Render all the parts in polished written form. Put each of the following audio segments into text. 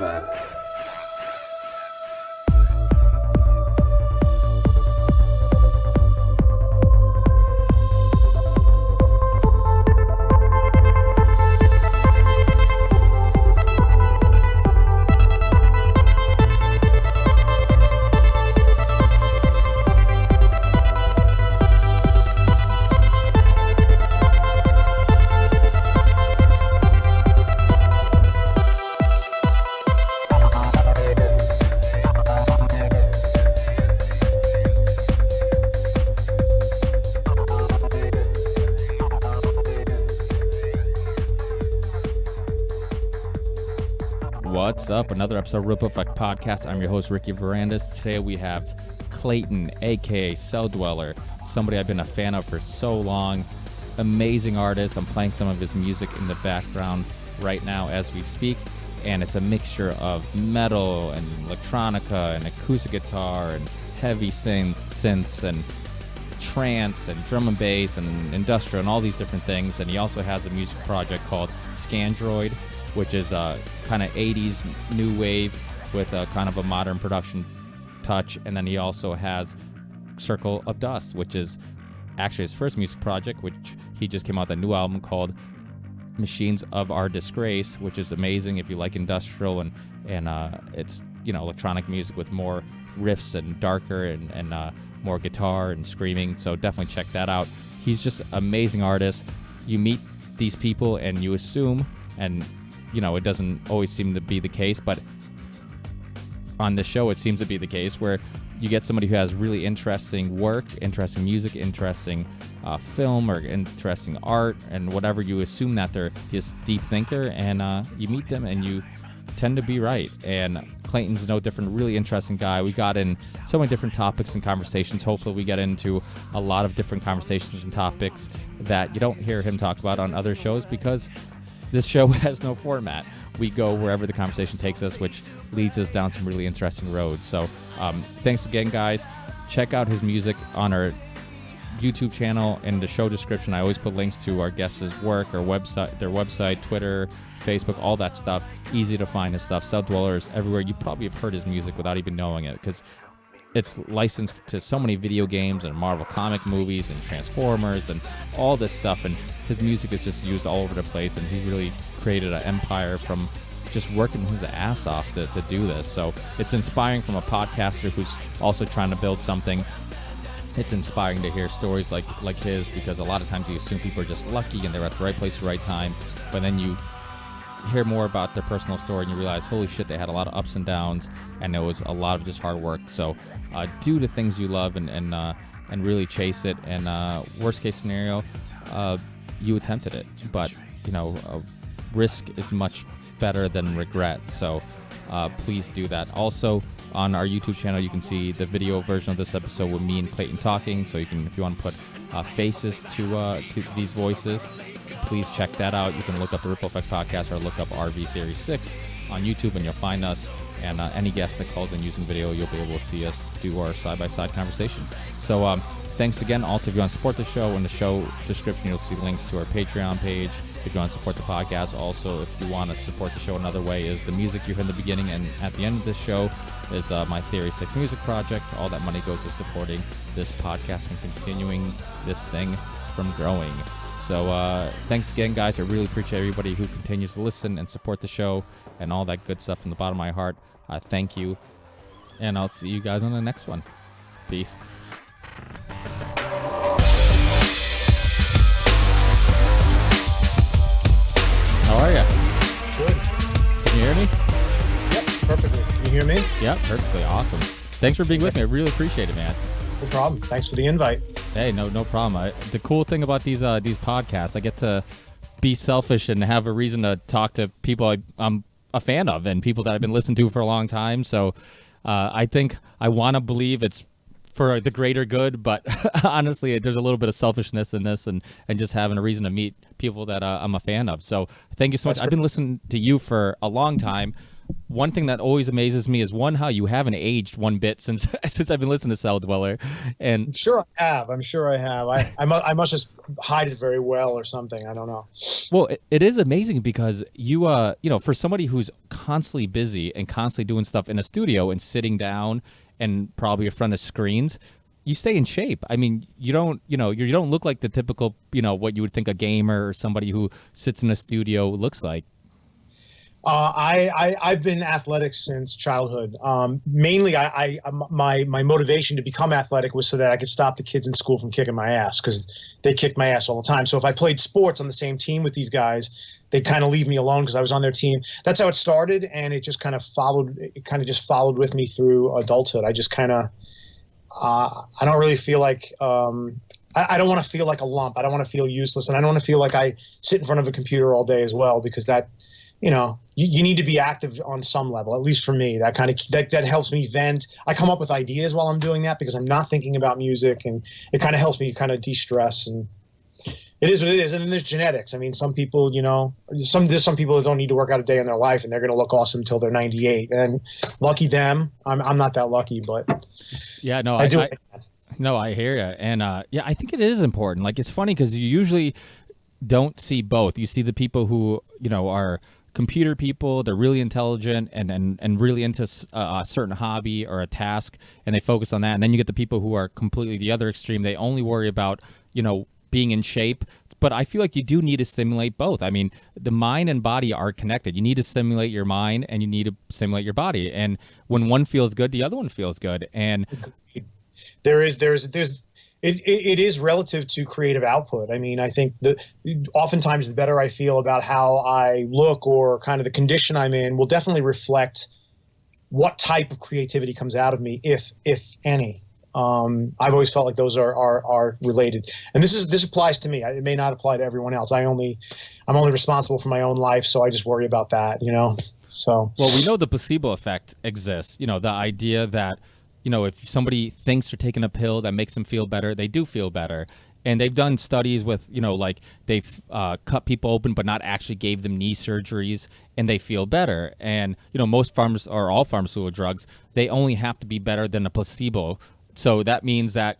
that. What's up? Another episode of Ripple Effect Podcast. I'm your host, Ricky Verandas. Today we have Klayton, aka Celldweller, somebody I've been a fan of for so long. Amazing artist. I'm playing some of his music in the background right now as we speak, and it's a mixture of metal and electronica and acoustic guitar and heavy synths and trance and drum and bass and industrial and all these different things. And he also has a music project called Scandroid, which is kind of 80s new wave with a kind of a modern production touch. And then he also has Circle of Dust, which is actually his first music project, which he just came out with a new album called Machines of Our Disgrace, which is amazing if you like industrial and it's, you know, electronic music with more riffs and darker and more guitar and screaming. So definitely check that out. He's just an amazing artist. You meet these people and you assume, and you know, it doesn't always seem to be the case, but on this show it seems to be the case, where you get somebody who has really interesting work, interesting music, interesting film, or interesting art, and whatever. You assume that they're this deep thinker, and you meet them and you tend to be right. And Klayton's no different. Really interesting guy. We got in so many different topics and conversations. Hopefully we get into a lot of different conversations and topics that you don't hear him talk about on other shows, because this show has no format. We go wherever the conversation takes us, which leads us down some really interesting roads. So thanks again, guys. Check out his music on our YouTube channel. In the show description, I always put links to our guests' work, our website, their website, Twitter, Facebook, all that stuff. Easy to find his stuff. Celldweller is everywhere. You probably have heard his music without even knowing it, because it's licensed to so many video games and Marvel comic movies and Transformers and all this stuff, and his music is just used all over the place, and he's really created an empire from just working his ass off to do this. So it's inspiring from a podcaster who's also trying to build something. It's inspiring to hear stories like his, because a lot of times you assume people are just lucky and they're at the right place at the right time, but then you hear more about their personal story and you realize, holy shit, they had a lot of ups and downs, and it was a lot of just hard work. So do the things you love and really chase it. And worst case scenario, you attempted it, but you know, risk is much better than regret. So please do that. Also, on our YouTube channel, you can see the video version of this episode with me and Klayton talking. So you can, if you want to put faces to these voices, please check that out. You can look up the Ripple Effect Podcast or look up RV Theory 6 on YouTube, and you'll find us. And any guest that calls in using video, you'll be able to see us do our side-by-side conversation. So thanks again. Also, if you want to support the show, in the show description, you'll see links to our Patreon page. If you want to support the podcast, also, if you want to support the show another way, is the music you hear in the beginning and at the end of this show is my Theory 6 music project. All that money goes to supporting this podcast and continuing this thing from growing. So thanks again, guys. I really appreciate everybody who continues to listen and support the show and all that good stuff from the bottom of my heart. Thank you. And I'll see you guys on the next one. Peace. How are you? Good. Can you hear me? Yep, perfectly. Can you hear me? Yeah, perfectly. Awesome. Thanks for being with me. I really appreciate it, man. No problem. Thanks for the invite. Hey, no problem. The cool thing about these podcasts, I get to be selfish and have a reason to talk to people I'm a fan of and people that I've been listening to for a long time. So I think I want to believe it's for the greater good, but honestly, there's a little bit of selfishness in this and just having a reason to meet people that I'm a fan of. So thank you so much. I've been listening to you for a long time, one thing that always amazes me is one, how you haven't aged one bit since I've been listening to Celldweller. And I'm sure I have. I must just hide it very well or something. I don't know. well, it is amazing because you for somebody who's constantly busy and constantly doing stuff in a studio and sitting down and probably in front of screens, you stay in shape. I mean, you don't look like the typical, what you would think a gamer or somebody who sits in a studio looks like. I've been athletic since childhood. Mainly, my motivation to become athletic was so that I could stop the kids in school from kicking my ass, because they kicked my ass all the time. So if I played sports on the same team with these guys, they'd kind of leave me alone because I was on their team. That's how it started, and it just kind of followed. It kind of just followed with me through adulthood. I just kind of, I don't really feel like. I don't want to feel like a lump. I don't want to feel useless, and I don't want to feel like I sit in front of a computer all day as well, because that. You need to be active on some level, at least for me. That helps me vent. I come up with ideas while I'm doing that because I'm not thinking about music, and it kind of helps me kind of de-stress. And it is what it is. And then there's genetics. I mean, some people, there's some people that don't need to work out a day in their life, and they're going to look awesome until they're 98. And lucky them. I'm not that lucky, but yeah, no, I do. No, I hear you. And I think it is important. Like, it's funny because you usually don't see both. You see the people who, are computer people, they're really intelligent and really into a certain hobby or a task, and they focus on that. And then you get the people who are completely the other extreme. They only worry about, being in shape. But I feel like you do need to stimulate both. I mean, the mind and body are connected. You need to stimulate your mind and you need to stimulate your body. And when one feels good, the other one feels good. And it is relative to creative output. I mean, I think that oftentimes the better I feel about how I look or kind of the condition I'm in will definitely reflect what type of creativity comes out of me, if any. I've always felt like those are related, and this applies to me. It may not apply to everyone else. I'm only responsible for my own life, so I just worry about that. So well, we know the placebo effect exists. The idea that. If somebody thinks they're taking a pill that makes them feel better, they do feel better. And they've done studies with, like they've cut people open but not actually gave them knee surgeries, and they feel better. And, most all pharmaceutical drugs, they only have to be better than a placebo. So that means that,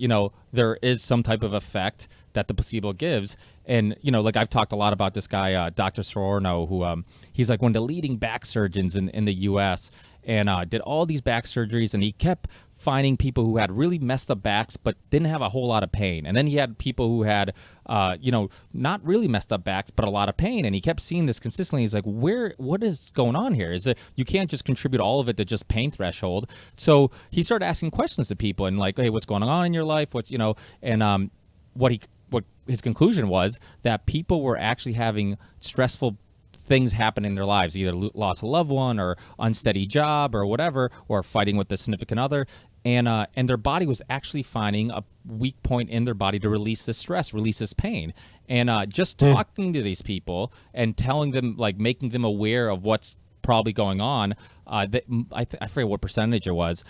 there is some type of effect that the placebo gives. And, like I've talked a lot about this guy, Dr. Sorno, who he's like one of the leading back surgeons in the U.S., and did all these back surgeries, and he kept finding people who had really messed up backs but didn't have a whole lot of pain. And then he had people who had, not really messed up backs but a lot of pain. And he kept seeing this consistently. He's like, what is going on here? Is it, you can't just contribute all of it to just pain threshold. So he started asking questions to people and like, hey, what's going on in your life? What his conclusion was that people were actually having stressful things happen in their lives, either lost a loved one or unsteady job or whatever, or fighting with a significant other. And their body was actually finding a weak point in their body to release this stress, release this pain. And just talking to these people and telling them, like making them aware of what's probably going on. I forget what percentage it was.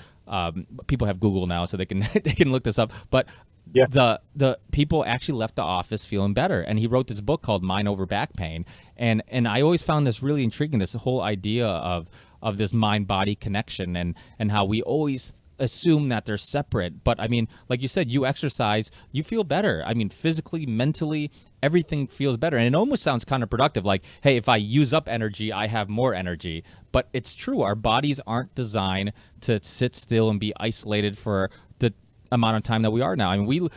People have Google now, so they can they can look this up. But yeah, the people actually left the office feeling better. And he wrote this book called Mind Over Back Pain. And I always found this really intriguing, this whole idea of this mind-body connection and how we always assume that they're separate. But I mean, like you said, you exercise, you feel better. I mean, physically, mentally, everything feels better. And it almost sounds counterproductive, like, hey, if I use up energy, I have more energy. But it's true. Our bodies aren't designed to sit still and be isolated for the amount of time that we are now. I mean, we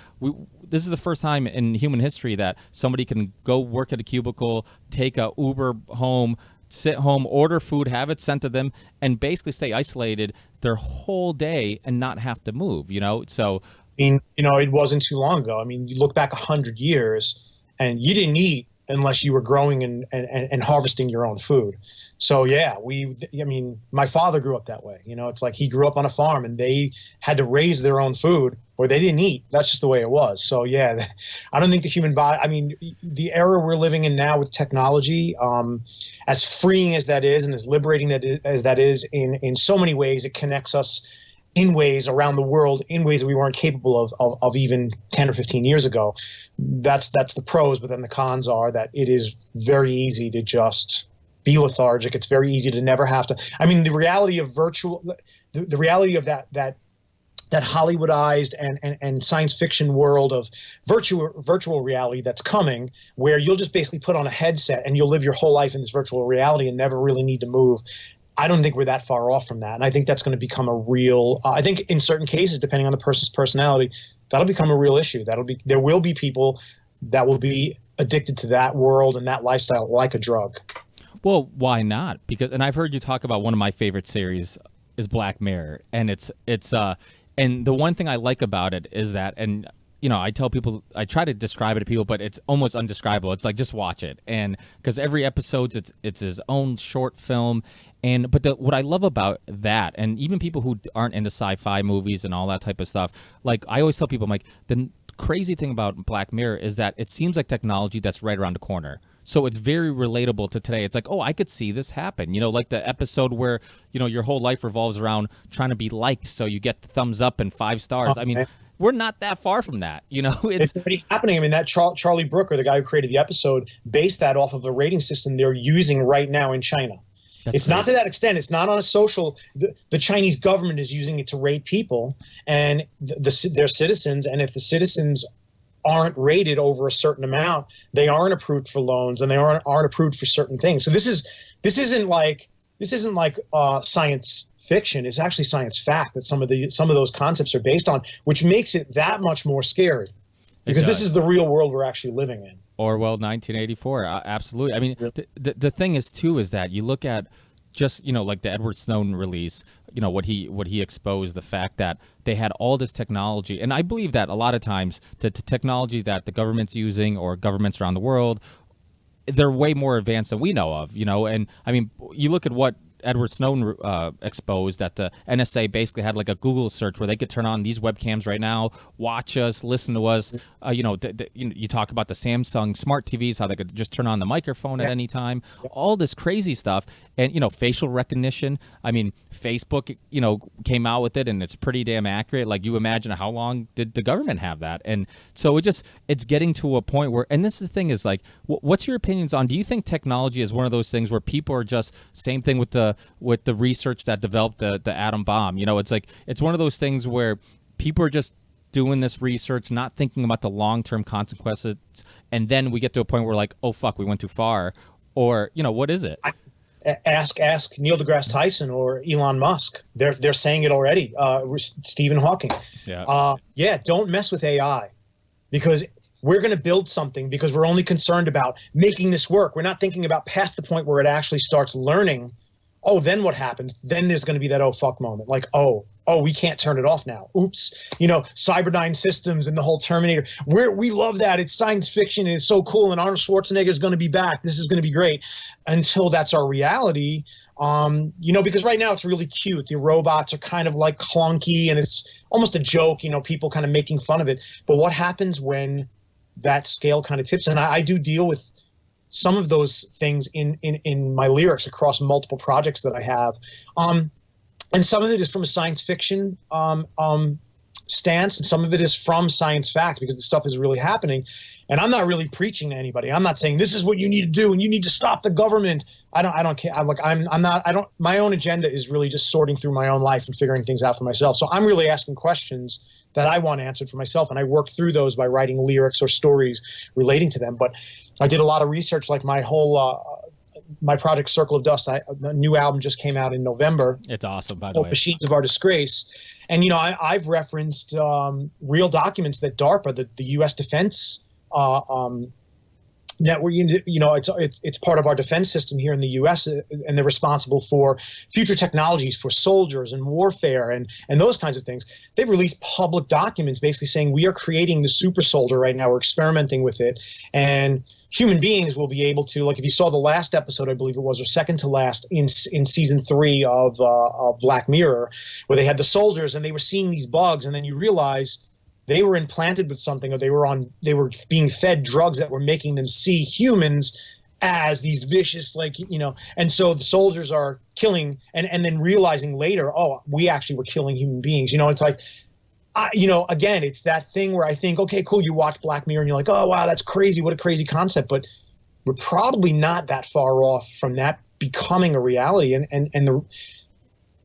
this is the first time in human history that somebody can go work at a cubicle, take a Uber home, sit home, order food, have it sent to them, and basically stay isolated their whole day and not have to move, So, I mean, it wasn't too long ago. I mean, you look back 100 years and you didn't eat unless you were growing and harvesting your own food. So yeah, my father grew up that way. It's like he grew up on a farm and they had to raise their own food or they didn't eat. That's just the way it was. So yeah, I don't think the human body, I mean, the era we're living in now with technology, as freeing as that is and as liberating as that is in so many ways, it connects us in ways around the world, in ways that we weren't capable of even 10 or 15 years ago. That's the pros, but then the cons are that it is very easy to just be lethargic. It's very easy to never have to. I mean, the reality of the reality of that Hollywoodized and science fiction world of virtual reality that's coming, where you'll just basically put on a headset and you'll live your whole life in this virtual reality and never really need to move. I don't think we're that far off from that. And I think that's going to become a real, I think in certain cases, depending on the person's personality, that'll become a real issue. There will be people that will be addicted to that world and that lifestyle like a drug. Well, why not? And I've heard you talk about one of my favorite series is Black Mirror, and and the one thing I like about it is that, and I tell people, I try to describe it to people, but it's almost undescribable. It's like, just watch it. And because every episode, it's his own short film. But what I love about that, and even people who aren't into sci-fi movies and all that type of stuff, like I always tell people, I'm like, the crazy thing about Black Mirror is that it seems like technology that's right around the corner. So it's very relatable to today. It's like, oh, I could see this happen. Like the episode where, your whole life revolves around trying to be liked, so you get the thumbs up and 5 stars. I mean, we're not that far from that. It's already happening. I mean, that Charlie Brooker, the guy who created the episode, based that off of a rating system they're using right now in China. It's not to that extent. It's not on a social. The Chinese government is using it to rate people and their citizens. And if the citizens aren't rated over a certain amount, they aren't approved for loans and they aren't approved for certain things. So this isn't like science fiction. It's actually science fact that some of those concepts are based on, which makes it that much more scary, because this is the real world we're actually living in. Orwell 1984, absolutely. I mean, the thing is too is that you look at just like the Edward Snowden release, what he exposed, the fact that they had all this technology, and I believe that a lot of times the technology that the government's using or governments around the world, they're way more advanced than we know of, and I mean, you look at what Edward Snowden exposed, that the NSA basically had like a Google search where they could turn on these webcams right now, watch us, listen to us. You talk about the Samsung smart TVs, how they could just turn on the microphone at any time, all this crazy stuff. And, facial recognition. I mean, Facebook, came out with it and it's pretty damn accurate. Like, you imagine how long did the government have that? And so it's getting to a point where, and this is the thing is like, what's your opinions on, do you think technology is one of those things where people are just, same thing with the research that developed the atom bomb, it's like, it's one of those things where people are just doing this research, not thinking about the long-term consequences. And then we get to a point where like, oh, fuck, we went too far. Or, what is it? Ask Neil deGrasse Tyson or Elon Musk. They're saying it already. Stephen Hawking. Don't mess with AI, because we're going to build something because we're only concerned about making this work. We're not thinking about past the point where it actually starts learning. Oh, then what happens? Then there's going to be that oh fuck moment. Like, oh, we can't turn it off now. Oops. Cyberdyne Systems and the whole Terminator. We love that. It's science fiction and it's so cool. And Arnold Schwarzenegger is going to be back. This is going to be great. Until that's our reality. Because right now it's really cute. The robots are kind of like clunky and it's almost a joke, people kind of making fun of it. But what happens when that scale kind of tips? And I do deal with some of those things in my lyrics across multiple projects that I have. And some of it is from a science fiction stance, and some of it is from science fact, because the stuff is really happening. And I'm not really preaching to anybody. I'm not saying this is what you need to do and you need to stop the government. I don't care. My own agenda is really just sorting through my own life and figuring things out for myself. So I'm really asking questions that I want answered for myself, and I work through those by writing lyrics or stories relating to them. But I did a lot of research, like my whole my project Circle of Dust. A new album just came out in November. It's awesome, by the way. Machines of Our Disgrace. And I've referenced real documents that DARPA, the U.S. Defense network, it's part of our defense system here in the U.S. and they're responsible for future technologies for soldiers and warfare and those kinds of things. They've released public documents basically saying we are creating the super soldier right now. We're experimenting with it, and human beings will be able to, like, if you saw the last episode, I believe it was, or second to last in season 3 of Black Mirror, where they had the soldiers and they were seeing these bugs, and then you realize they were implanted with something, or they were being fed drugs that were making them see humans as these vicious, and so the soldiers are killing and then realizing later, oh, we actually were killing human beings. It's like, again, it's that thing where I think, okay, cool, you watch Black Mirror and you're like, oh, wow, that's crazy. What a crazy concept. But we're probably not that far off from that becoming a reality. And the,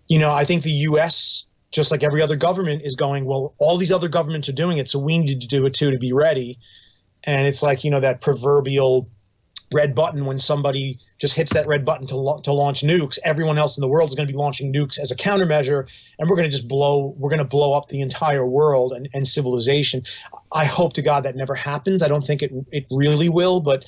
you know, I think the U.S., just like every other government, is going, well, all these other governments are doing it, so we need to do it too to be ready. And it's like, you know, that proverbial red button, when somebody just hits that red button to launch nukes, everyone else in the world is going to be launching nukes as a countermeasure, and we're going to blow up the entire world and civilization. I hope to God that never happens. I don't think it really will, but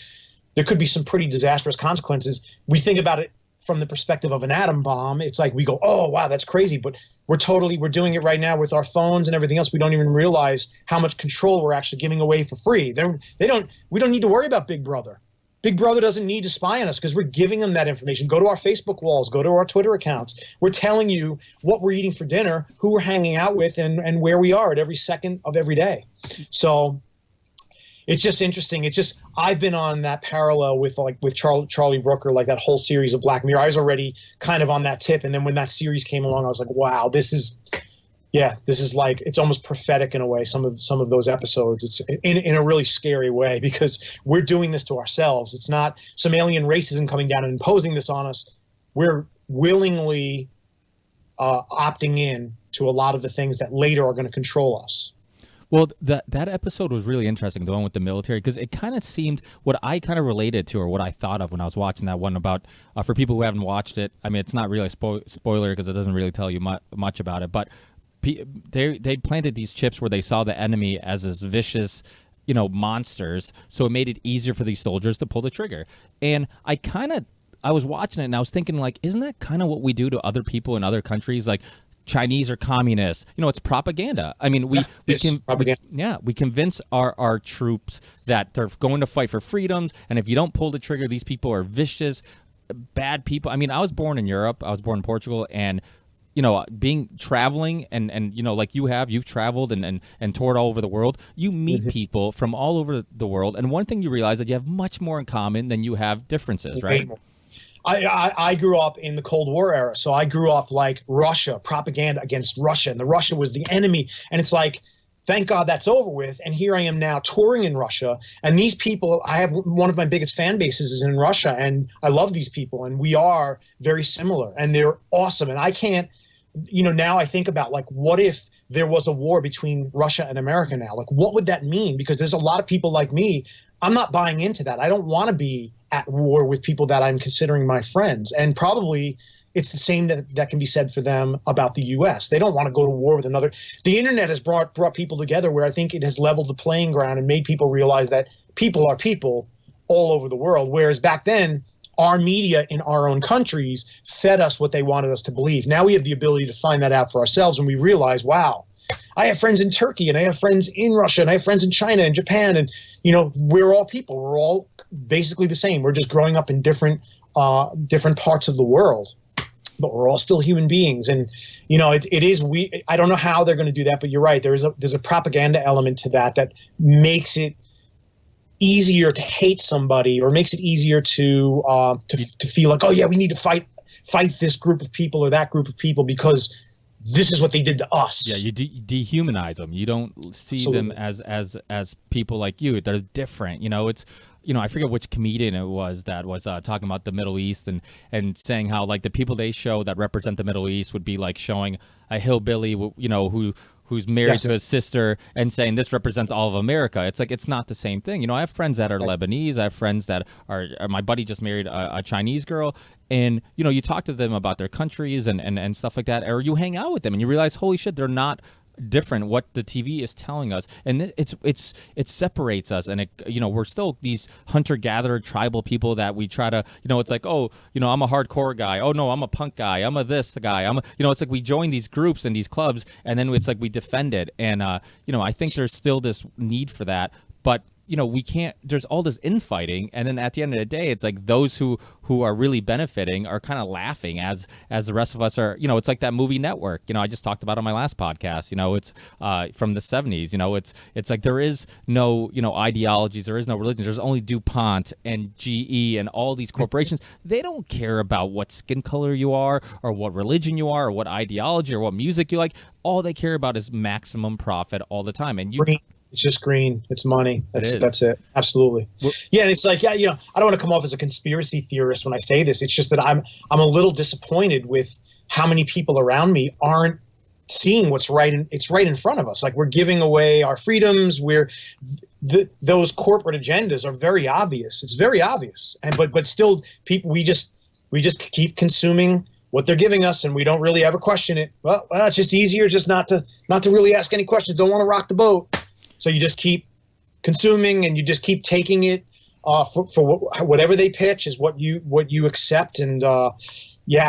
there could be some pretty disastrous consequences. We think about it from the perspective of an atom bomb. It's like we go, oh wow, that's crazy, but we're doing it right now with our phones and everything else. We don't even realize how much control we're actually giving away for free. We don't need to worry about Big Brother. Big Brother doesn't need to spy on us because we're giving them that information. Go to our Facebook walls, go to our Twitter accounts. We're telling you what we're eating for dinner, who we're hanging out with, and where we are at every second of every day. So it's just interesting. It's just, I've been on that parallel with Charlie Brooker, like that whole series of Black Mirror. I was already kind of on that tip. And then when that series came along, I was like, wow, this is like, it's almost prophetic in a way. Some of those episodes, it's in a really scary way, because we're doing this to ourselves. It's not some alien racism coming down and imposing this on us. We're willingly opting in to a lot of the things that later are going to control us. Well, that episode was really interesting, the one with the military, because it kind of seemed what I kind of related to, or what I thought of when I was watching that one about, for people who haven't watched it, I mean, it's not really a spoiler because it doesn't really tell you much about it, but they planted these chips where they saw the enemy as this vicious, you know, monsters, so it made it easier for these soldiers to pull the trigger. And I was watching it and I was thinking, like, isn't that kind of what we do to other people in other countries? Like, Chinese are communists. You know, it's propaganda. I mean, we convince our troops that they're going to fight for freedoms, and if you don't pull the trigger, these people are vicious, bad people. I mean, I was born in Europe. I was born in Portugal, and you know, traveling and you know, like you've traveled and toured all over the world. You meet people from all over the world, and one thing you realize that you have much more in common than you have differences, right? I grew up in the Cold War era, so I grew up like Russia, propaganda against Russia, and the Russia was the enemy. And it's like, thank God that's over with. And here I am now touring in Russia, and these people, I have one of my biggest fan bases is in Russia, and I love these people, and we are very similar, and they're awesome. And I can't, you know, now I think about, like, what if there was a war between Russia and America now? Like, what would that mean? Because there's a lot of people like me. I'm not buying into that. I don't want to be at war with people that I'm considering my friends. And probably it's the same that can be said for them about the U.S. They don't want to go to war with another. The internet has brought people together, where I think it has leveled the playing ground and made people realize that people are people all over the world. Whereas back then, our media in our own countries fed us what they wanted us to believe. Now we have the ability to find that out for ourselves, and we realize, wow, I have friends in Turkey, and I have friends in Russia, and I have friends in China and Japan, and, you know, we're all people. We're all basically the same. We're just growing up in different parts of the world, but we're all still human beings. And, you know, I don't know how they're going to do that, but you're right. There's a propaganda element to that makes it easier to hate somebody, or makes it easier to feel like, oh yeah, we need to fight this group of people or that group of people because this is what they did to us. Yeah, you dehumanize them. You don't see Absolutely. them as people like you. They're different. You know, it's, you know, I forget which comedian it was that was talking about the Middle East and saying how, like, the people they show that represent the Middle East would be like showing a hillbilly, you know, who's married to his sister and saying this represents all of America. It's like, it's not the same thing. You know, I have friends that are Lebanese. I have friends that are my buddy just married a Chinese girl. And, you know, you talk to them about their countries and stuff like that, or you hang out with them and you realize, holy shit, they're not different what the TV is telling us. And it separates us. And, you know, we're still these hunter-gatherer tribal people that we try to, you know, it's like, oh, you know, I'm a hardcore guy. Oh, no, I'm a punk guy. I'm a this guy. You know, it's like we join these groups and these clubs, and then it's like we defend it. And, you know, I think there's still this need for that. But, you know, we can't, there's all this infighting, and then at the end of the day, it's like those who are really benefiting are kind of laughing as the rest of us are, you know, it's like that movie Network, you know, I just talked about on my last podcast, you know, it's from the 70s, you know, it's like there is no, you know, ideologies, there is no religion, there's only DuPont and GE and all these corporations. They don't care about what skin color you are or what religion you are or what ideology or what music you like. All they care about is maximum profit all the time. And It's just green. It's money. That's it. Absolutely. Well, yeah, and it's like, yeah, I don't want to come off as a conspiracy theorist when I say this. It's just that I'm a little disappointed with how many people around me aren't seeing what's right. It's right in front of us. Like, we're giving away our freedoms. Those corporate agendas are very obvious. It's very obvious. But still, people, we just keep consuming what they're giving us, and we don't really ever question it. Well, it's just easier just not to really ask any questions. Don't want to rock the boat. So you just keep consuming, and you just keep taking it for whatever they pitch is what you accept. And I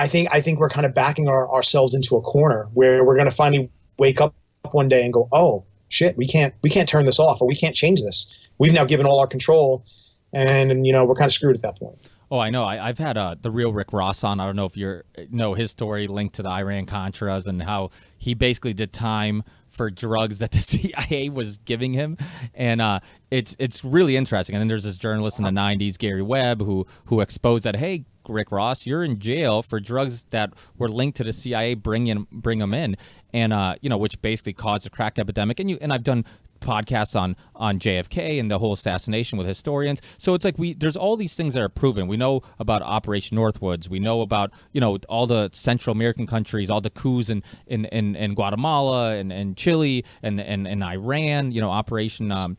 think we're kind of backing ourselves into a corner where we're going to finally wake up one day and go, oh shit, we can't turn this off, or we can't change this. We've now given all our control, and we're kind of screwed at that point. Oh, I know. I've had the real Rick Ross on. I don't know if you know his story linked to the Iran-Contras and how he basically did time for drugs that the CIA was giving him, and it's really interesting. And then there's this journalist in the '90s, Gary Webb, who exposed that, hey, Rick Ross, you're in jail for drugs that were linked to the CIA. Bring them in, and which basically caused a crack epidemic. And I've done podcasts on JFK and the whole assassination with historians. So it's like there's all these things that are proven. We know about Operation Northwoods. We know about all the Central American countries, all the coups in Guatemala and Chile and Iran. Operation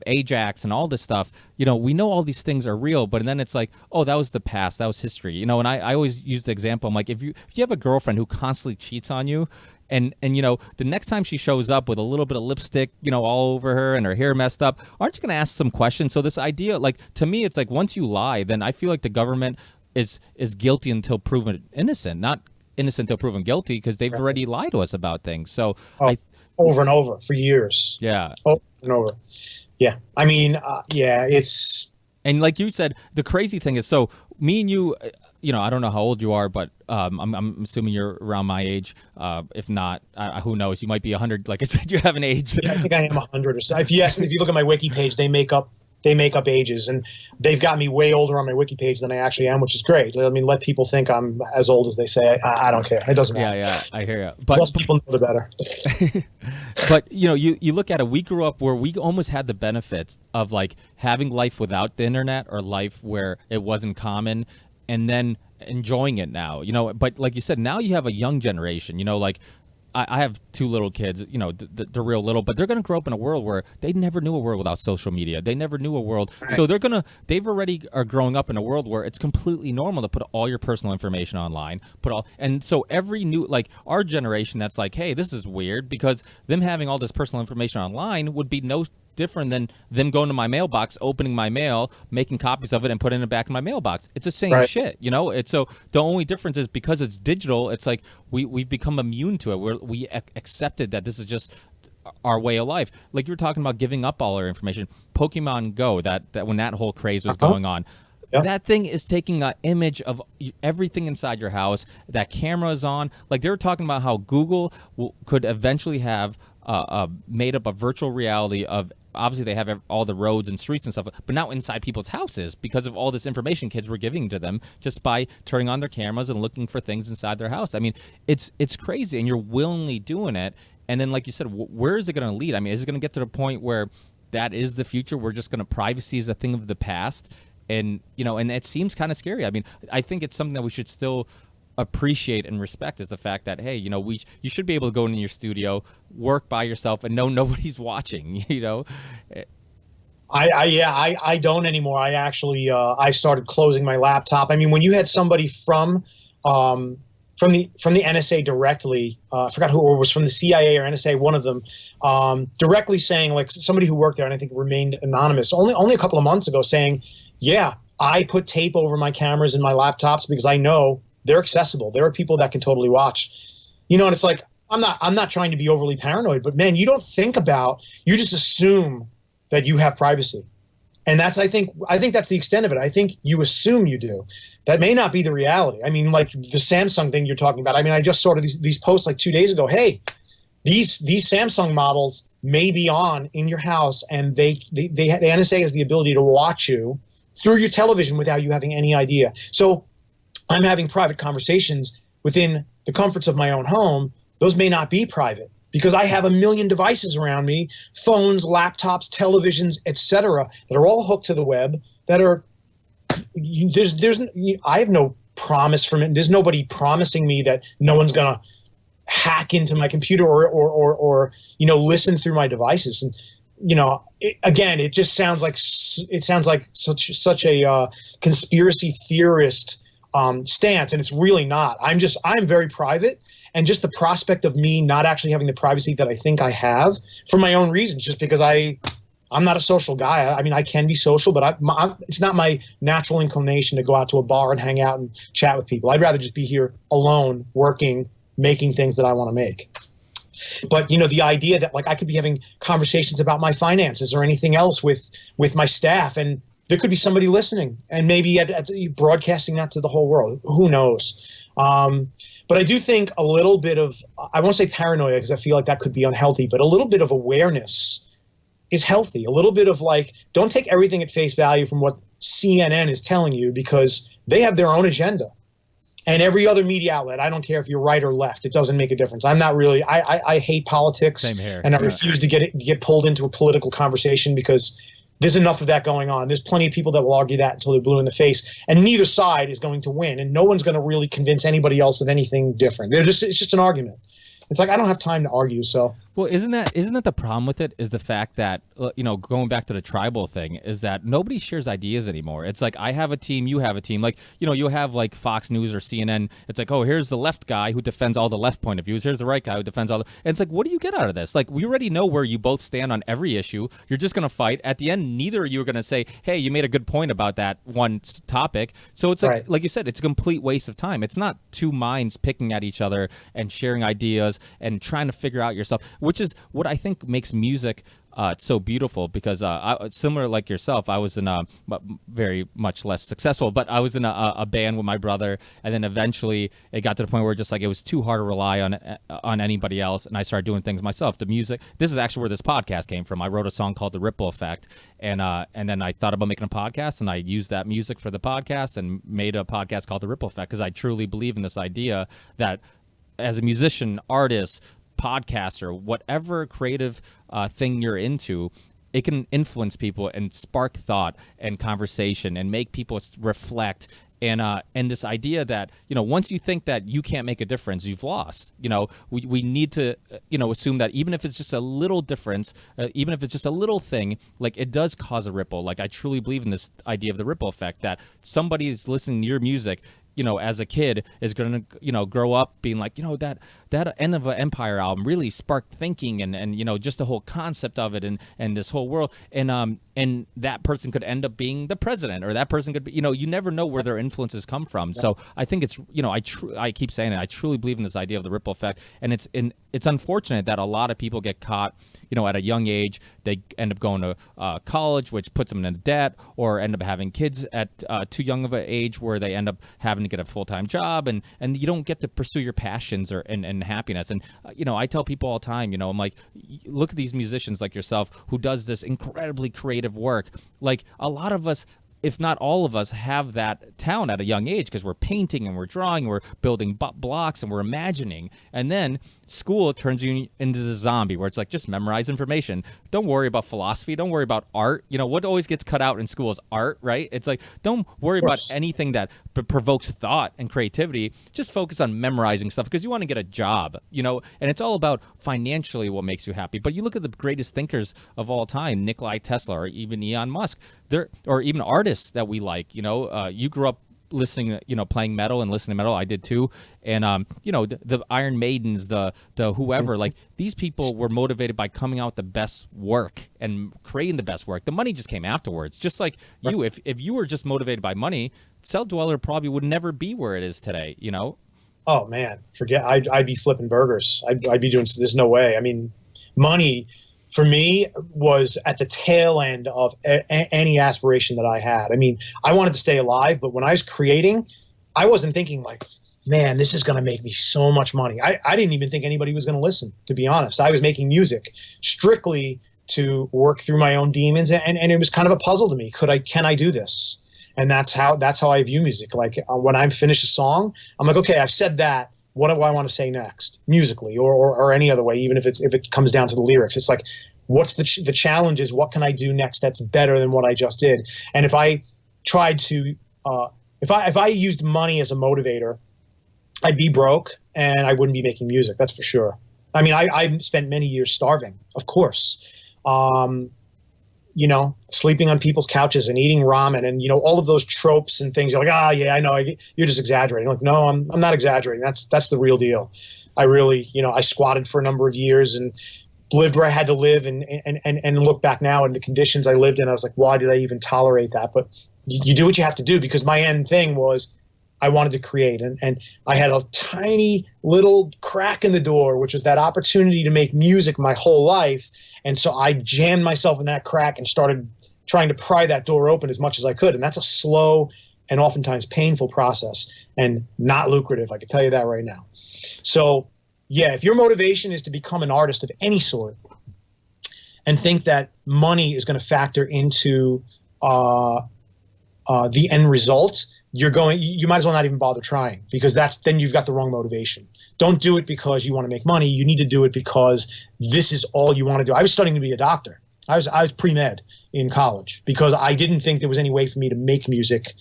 Ajax and all this stuff. We know all these things are real, but then it's like, oh, that was the past, that was history. And I always use the example. I'm like, if you have a girlfriend who constantly cheats on you, and the next time she shows up with a little bit of lipstick, all over her and her hair messed up, aren't you going to ask some questions? So this idea, like, to me, it's like, once you lie, then I feel like the government is guilty until proven innocent, not innocent until proven guilty, because they've already lied to us about things. So over and over for years. Yeah. Over and over. Yeah. I mean, it's. And like you said, the crazy thing is, so me and you, I don't know how old you are, but I'm assuming you're around my age. If not, who knows? You might be 100. Like I said, you have an age. Yeah, I think I am 100 or so. If you look at my wiki page, they make up ages, and they've got me way older on my wiki page than I actually am, which is great. I mean, let people think I'm as old as they say. I don't care. It doesn't matter. Yeah, I hear you. But less people know, the better. But you look at it. We grew up where we almost had the benefits of like having life without the internet, or life where it wasn't common, and then enjoying it now. But like you said, now you have a young generation. Like I have two little kids, they're real little, but they're going to grow up in a world where they never knew a world without social media. They never knew a world. Right. So they've already are growing up in a world where it's completely normal to put all your personal information online, and so every new, like our generation, that's like, hey, this is weird, because them having all this personal information online would be no different than them going to my mailbox, opening my mail, making copies of it, and putting it back in my mailbox. It's the same shit, It's so the only difference is because it's digital. It's like we've become immune to it. We accepted that this is just our way of life. Like you were talking about giving up all our information. Pokemon Go, that when that whole craze was going on. Yep. That thing is taking an image of everything inside your house. That camera is on. Like they were talking about how Google could eventually have made up a virtual reality of. Obviously, they have all the roads and streets and stuff, but now inside people's houses, because of all this information kids were giving to them just by turning on their cameras and looking for things inside their house. I mean, it's crazy, and you're willingly doing it. And then, like you said, where is it going to lead? I mean, is it going to get to the point where that is the future? We're just going to privacy is a thing of the past, and and it seems kind of scary. I mean, I think it's something that we should still appreciate and respect, is the fact that, hey, you should be able to go in your studio, work by yourself, and know nobody's watching. I don't anymore. I actually I started closing my laptop. I mean, when you had somebody from the NSA directly, I forgot who it was, from the CIA or NSA, one of them, directly saying, like somebody who worked there, and I think remained anonymous, only a couple of months ago, saying, yeah, I put tape over my cameras and my laptops because I know they're accessible. There are people that can totally watch, and it's like, I'm not trying to be overly paranoid, but man, you don't think about, you just assume that you have privacy. And that's, I think that's the extent of it. I think you assume you do. That may not be the reality. I mean, like the Samsung thing you're talking about. I mean, I just saw these posts like 2 days ago. Hey, these Samsung models may be on in your house, and the NSA has the ability to watch you through your television without you having any idea. So I'm having private conversations within the comforts of my own home. Those may not be private. because I have a million devices around me, phones, laptops, televisions, etc., that are all hooked to the web, that are, I have no promise from it. There's nobody promising me that no one's going to hack into my computer or listen through my devices. And it just sounds like such a conspiracy theorist stance, and it's really not. I'm very private, and just the prospect of me not actually having the privacy that I think I have for my own reasons, just because I'm not a social guy. I mean, I can be social, but it's not my natural inclination to go out to a bar and hang out and chat with people. I'd rather just be here alone, working, making things that I want to make. But the idea that like I could be having conversations about my finances or anything else with my staff, and there could be somebody listening and maybe broadcasting that to the whole world. Who knows? But I do think a little bit of, I won't say paranoia because I feel like that could be unhealthy, but a little bit of awareness is healthy. A little bit of like, don't take everything at face value from what CNN is telling you, because they have their own agenda. And every other media outlet, I don't care if you're right or left, it doesn't make a difference. I'm not really, I hate politics. Same here. And I refuse to get pulled into a political conversation, because there's enough of that going on. There's plenty of people that will argue that until they're blue in the face, and neither side is going to win, and no one's going to really convince anybody else of anything different. It's just an argument. It's like, I don't have time to argue. So, well, isn't that the problem with it, is the fact that, going back to the tribal thing, is that nobody shares ideas anymore. It's like, I have a team, you have a team. Like, you'll have like Fox News or CNN. It's like, oh, here's the left guy who defends all the left point of views. Here's the right guy who defends all the, and it's like, what do you get out of this? Like, we already know where you both stand on every issue. You're just going to fight. At the end, neither of you are going to say, hey, you made a good point about that one topic. So it's like, right. Like you said, it's a complete waste of time. It's not two minds picking at each other and sharing ideas and trying to figure out yourself, which is what I think makes music so beautiful. Because similar like yourself, I was in a very much less successful, but I was in a band with my brother, and then eventually it got to the point where just like it was too hard to rely on anybody else, and I started doing things myself. The music, this is actually where this podcast came from. I wrote a song called The Ripple Effect, and then I thought about making a podcast, and I used that music for the podcast and made a podcast called The Ripple Effect, because I truly believe in this idea that as a musician, artist, podcaster, whatever creative thing you're into, it can influence people and spark thought and conversation and make people reflect. And this idea that, once you think that you can't make a difference, you've lost. We need to, assume that even if it's just a little difference, even if it's just a little thing, like it does cause a ripple. Like I truly believe in this idea of the ripple effect, that somebody is listening to your music, as a kid is going to, grow up being like, that End of an Empire album really sparked thinking and just the whole concept of it and this whole world. And that person could end up being the president, or that person could be, you never know where their influences come from. Yeah. So I think it's, I keep saying it, I truly believe in this idea of the ripple effect. And it's unfortunate that a lot of people get caught, at a young age. They end up going to college, which puts them in debt, or end up having kids at too young of an age where they end up having to get a full-time job, and you don't get to pursue your passions and happiness. And I tell people all the time, I'm like, look at these musicians like yourself who does this incredibly creative work. Like a lot of us, if not all of us, have that talent at a young age, because we're painting and we're drawing, we're building blocks and we're imagining. And then school turns you into the zombie where it's like, just memorize information. Don't worry about philosophy. Don't worry about art. What always gets cut out in school is art, right? It's like, don't worry about anything that provokes thought and creativity. Just focus on memorizing stuff, because you want to get a job, and it's all about financially what makes you happy. But you look at the greatest thinkers of all time, Nikola Tesla, or even Elon Musk, or even artists that we like. You grew up listening, playing metal and listening to metal. I did too. And the Iron Maidens, the whoever, like these people were motivated by coming out with the best work and creating the best work. The money just came afterwards. Just like you, if you were just motivated by money, Celldweller probably would never be where it is today. Oh man, forget. I'd be flipping burgers. I'd be doing. There's no way. I mean, money for me was at the tail end of any aspiration that I had. I mean, I wanted to stay alive, but when I was creating, I wasn't thinking like, man, this is going to make me so much money. I didn't even think anybody was going to listen, to be honest. I was making music strictly to work through my own demons, and it was kind of a puzzle to me. Can I do this? And that's how I view music. Like when I finish a song, I'm like, okay, I've said that. what do I want to say next musically or any other way, even if it comes down to the lyrics. It's like, what's the challenge is, what can I do next that's better than what I just did? And if I tried to, if I used money as a motivator, I'd be broke and I wouldn't be making music. That's for sure. I mean, I spent many years starving, of course. You know, sleeping on people's couches and eating ramen and, you know, all of those tropes and things. You're like, yeah, I know, you're just exaggerating. Like, no, I'm not exaggerating. That's the real deal. I really, you know, I squatted for a number of years and lived where I had to live, and look back now in the conditions I lived in, I was like, why did I even tolerate that? But you do what you have to do, because my end thing was I wanted to create, and I had a tiny little crack in the door, which was that opportunity to make music my whole life. And so I jammed myself in that crack and started trying to pry that door open as much as I could. And that's a slow and oftentimes painful process, and not lucrative. I can tell you that right now. So yeah, if your motivation is to become an artist of any sort and think that money is going to factor into the end result, you might as well not even bother trying, because then you've got the wrong motivation. Don't do it because you want to make money. You need to do it because this is all you want to do. I was studying to be a doctor. I was pre-med in college because I didn't think there was any way for me to make music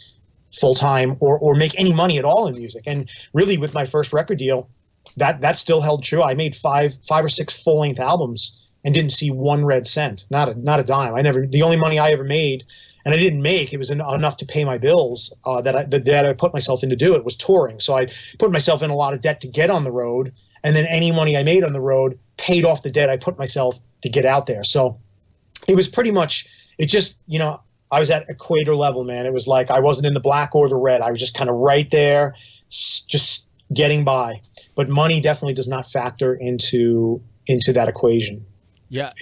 full time or make any money at all in music. And really, with my first record deal, that still held true. I made five or six full-length albums and didn't see one red cent, not a dime. The only money I ever made, and I didn't make, it was enough to pay my bills, the debt I put myself in to do it was touring. So I put myself in a lot of debt to get on the road, and then any money I made on the road paid off the debt I put myself to get out there. So it was pretty much, it just, you know, I was at equator level, man. It was like I wasn't in the black or the red. I was just kind of right there, just getting by. But money definitely does not factor into that equation. Yeah.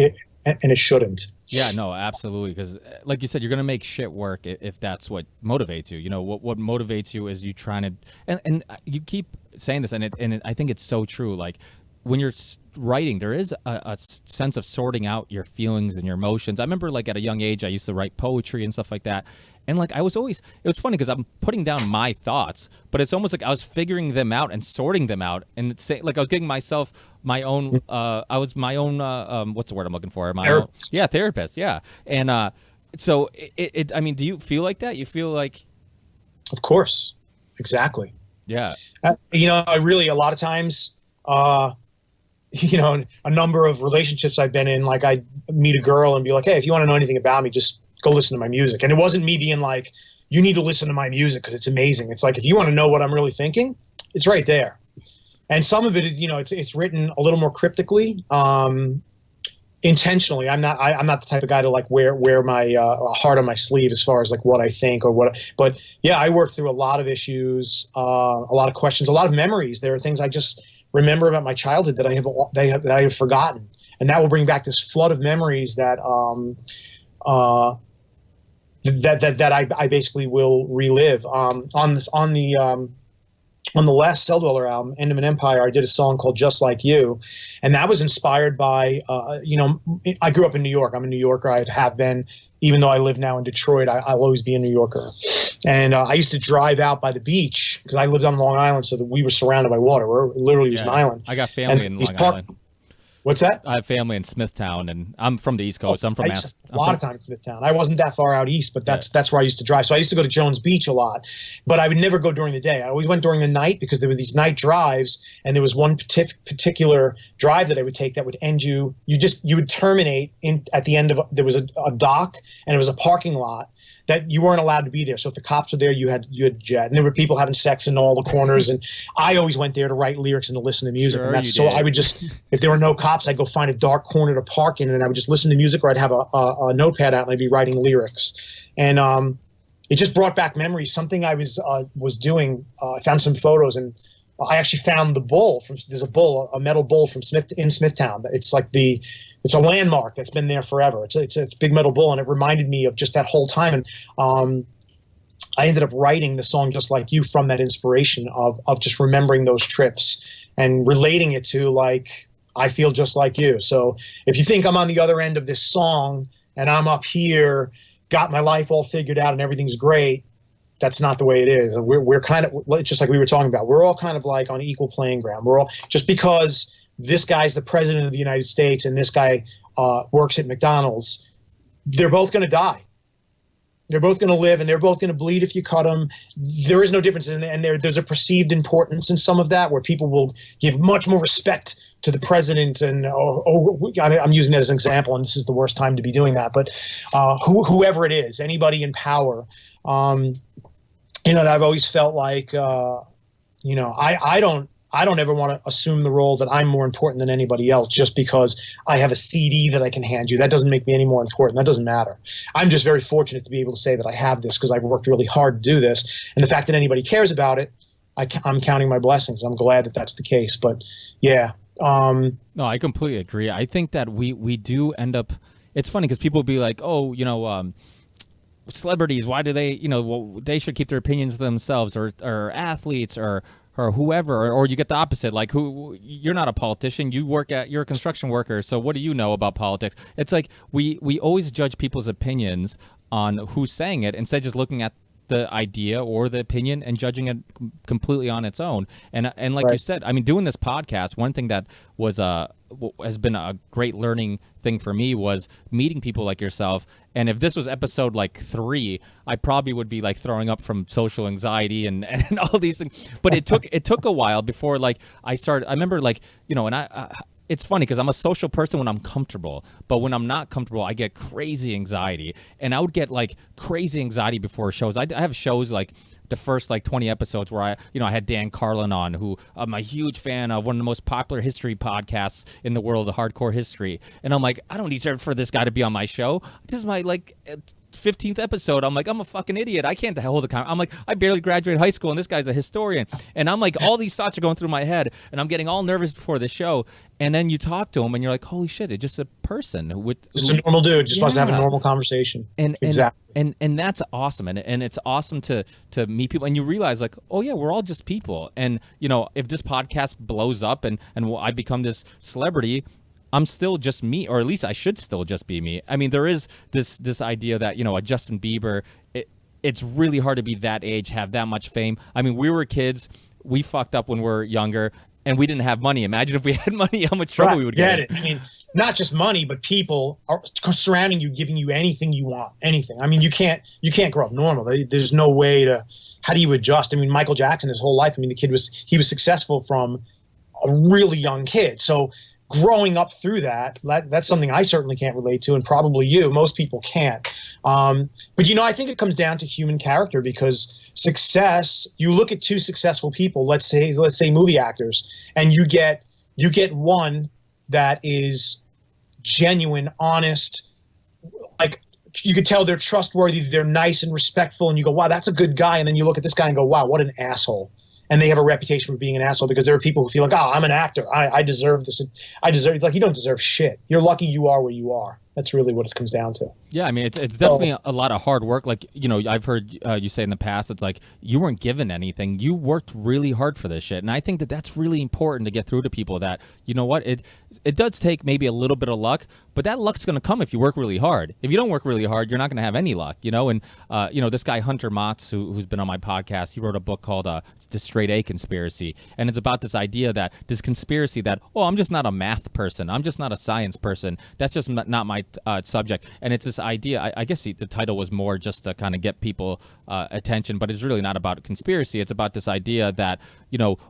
And it shouldn't. Yeah, no, absolutely. Because like you said, you're going to make shit work if that's what motivates you. You know, what motivates you is you trying to, and you keep saying this, and I think it's so true. Like, when you're writing, there is a sense of sorting out your feelings and your emotions. I remember, like, at a young age, I used to write poetry and stuff like that. And, like, it was funny because I'm putting down my thoughts, but it's almost like I was figuring them out and sorting them out. And I was getting myself my own, I was my own, what's the word I'm looking for? Therapist. Therapist, yeah. And so, I mean, do you feel like that? You feel like... Of course. Exactly. Yeah. You know, a lot of times... you know, a number of relationships I've been in, like, I'd meet a girl and be like, hey, if you want to know anything about me, just go listen to my music. And it wasn't me being like, you need to listen to my music because it's amazing. It's like, if you want to know what I'm really thinking, it's right there. And some of it is, you know, it's written a little more cryptically, intentionally. I'm not the type of guy to, like, wear my heart on my sleeve as far as, like, what I think or what. But yeah, I worked through a lot of issues, a lot of questions, a lot of memories. There are things I just remember about my childhood that I have forgotten, and that will bring back this flood of memories that I basically will relive. On the last Celldweller album, End of an Empire, I did a song called Just Like You, and that was inspired by, you know, I grew up in New York. I'm a New Yorker. I have been, even though I live now in Detroit, I'll always be a New Yorker. And I used to drive out by the beach because I lived on Long Island, so that we were surrounded by water. We're literally just an island. I got family in Long Island. What's that? I have family in Smithtown, and I'm from the East Coast. I'm from a lot of time in Smithtown. I wasn't that far out east, but that's where I used to drive. So I used to go to Jones Beach a lot, but I would never go during the day. I always went during the night because there were these night drives, and there was one particular drive that I would take that would end you would terminate at the end of, there was a dock, and it was a parking lot that you weren't allowed to be there. So if the cops were there, you had jet. And there were people having sex in all the corners. And I always went there to write lyrics and to listen to music. Sure, and so I would just, if there were no cops, I'd go find a dark corner to park in, and I would just listen to music, or I'd have a notepad out and I'd be writing lyrics. And it just brought back memories. Something I was doing, I found some photos, and I actually found the bull there's a metal bull in Smithtown. It's like it's a landmark that's been there forever. It's a big metal bull, and it reminded me of just that whole time. And I ended up writing the song Just Like You from that inspiration of just remembering those trips and relating it to, like, I feel just like you. So if you think I'm on the other end of this song and I'm up here, got my life all figured out and everything's great, that's not the way it is. We're kind of just like we were talking about. We're all kind of like on equal playing ground. We're all, just because this guy's the president of the United States and this guy works at McDonald's, they're both going to die. They're both going to live, and they're both going to bleed if you cut them. There is no difference, and there's a perceived importance in some of that, where people will give much more respect to the president. And I'm using that as an example, and this is the worst time to be doing that. But whoever it is, anybody in power, I've always felt like, I don't ever want to assume the role that I'm more important than anybody else just because I have a CD that I can hand you. That doesn't make me any more important. That doesn't matter. I'm just very fortunate to be able to say that I have this because I've worked really hard to do this. And the fact that anybody cares about it, I'm counting my blessings. I'm glad that that's the case. But yeah. No, I completely agree. I think that we do end up, it's funny because people will be like, celebrities, why do they, they should keep their opinions to themselves, or athletes, or whoever, or you get the opposite, like you're not a politician, you're a construction worker, so what do you know about politics? It's like we always judge people's opinions on who's saying it instead of just looking at the idea or the opinion and judging it completely on its own. And like right. You said, I mean, doing this podcast, one thing that was has been a great learning thing for me was meeting people like yourself. And if this was episode like 3, I probably would be like throwing up from social anxiety and all these things. But it took a while before like I remember like, and it's funny because I'm a social person when I'm comfortable, but when I'm not comfortable, I get crazy anxiety. And I would get like crazy anxiety before shows. I have shows like the first like 20 episodes where I had Dan Carlin on, who I'm a huge fan of, one of the most popular history podcasts in the world, of hardcore history. And I'm like, I don't deserve for this guy to be on my show. This is my like 15th episode. I'm like, I'm a fucking idiot. I can't hold a I'm like, I barely graduated high school and this guy's a historian. And I'm like, all these thoughts are going through my head and I'm getting all nervous before the show. And then you talk to him and you're like, holy shit, it's just a person just a normal dude, just wants to have a normal conversation. Exactly. And that's awesome. And it's awesome to meet people and you realize like, oh yeah, we're all just people. And if this podcast blows up and I become this celebrity, I'm still just me, or at least I should still just be me. I mean, there is this idea that, a Justin Bieber, it's really hard to be that age, have that much fame. I mean, we were kids, we fucked up when we were younger, and we didn't have money. Imagine if we had money, how much trouble we would get in. I mean, not just money, but people are surrounding you, giving you anything you want, anything. I mean, you can't grow up normal. There's no way to, how do you adjust? I mean, Michael Jackson, his whole life, I mean, he was successful from a really young kid. So growing up through that's something I certainly can't relate to, and probably most people can't. But I think it comes down to human character, because success, you look at two successful people, let's say movie actors, and you get one that is genuine, honest, like you could tell they're trustworthy, they're nice and respectful, and you go, wow, that's a good guy. And then you look at this guy and go, wow, what an asshole. And they have a reputation for being an asshole, because there are people who feel like, oh, I'm an actor, I deserve this. It's like, you don't deserve shit. You're lucky you are where you are. That's really what it comes down to. Yeah, I mean, it's definitely a lot of hard work. Like, I've heard you say in the past, it's like you weren't given anything. You worked really hard for this shit. And I think that that's really important to get through to people, that, you know what, it does take maybe a little bit of luck, but that luck's going to come if you work really hard. If you don't work really hard, you're not going to have any luck, And, this guy, Hunter Motz, who's been on my podcast, he wrote a book called The Straight A Conspiracy. And it's about this idea that, this conspiracy that, oh, I'm just not a math person. I'm just not a science person. That's just not my subject. And it's this idea, I guess the title was more just to kind of get people attention, but it's really not about conspiracy. It's about this idea that,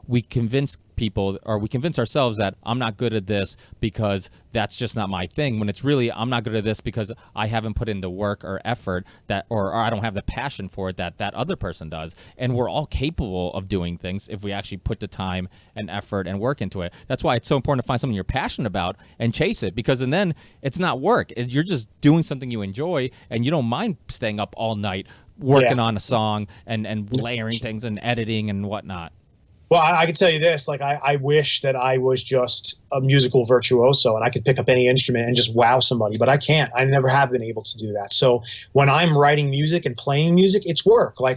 we convince people, or we convince ourselves that I'm not good at this because that's just not my thing, when it's really, I'm not good at this because I haven't put in the work or effort that, or I don't have the passion for it that other person does. And we're all capable of doing things if we actually put the time and effort and work into it. That's why it's so important to find something you're passionate about and chase it, because and then it's not work. You're just doing something you enjoy, and you don't mind staying up all night working on a song and layering things and editing and whatnot. Well, I can tell you this, like, I wish that I was just a musical virtuoso and I could pick up any instrument and just wow somebody, but I can't. I never have been able to do that. So when I'm writing music and playing music, it's work. Like,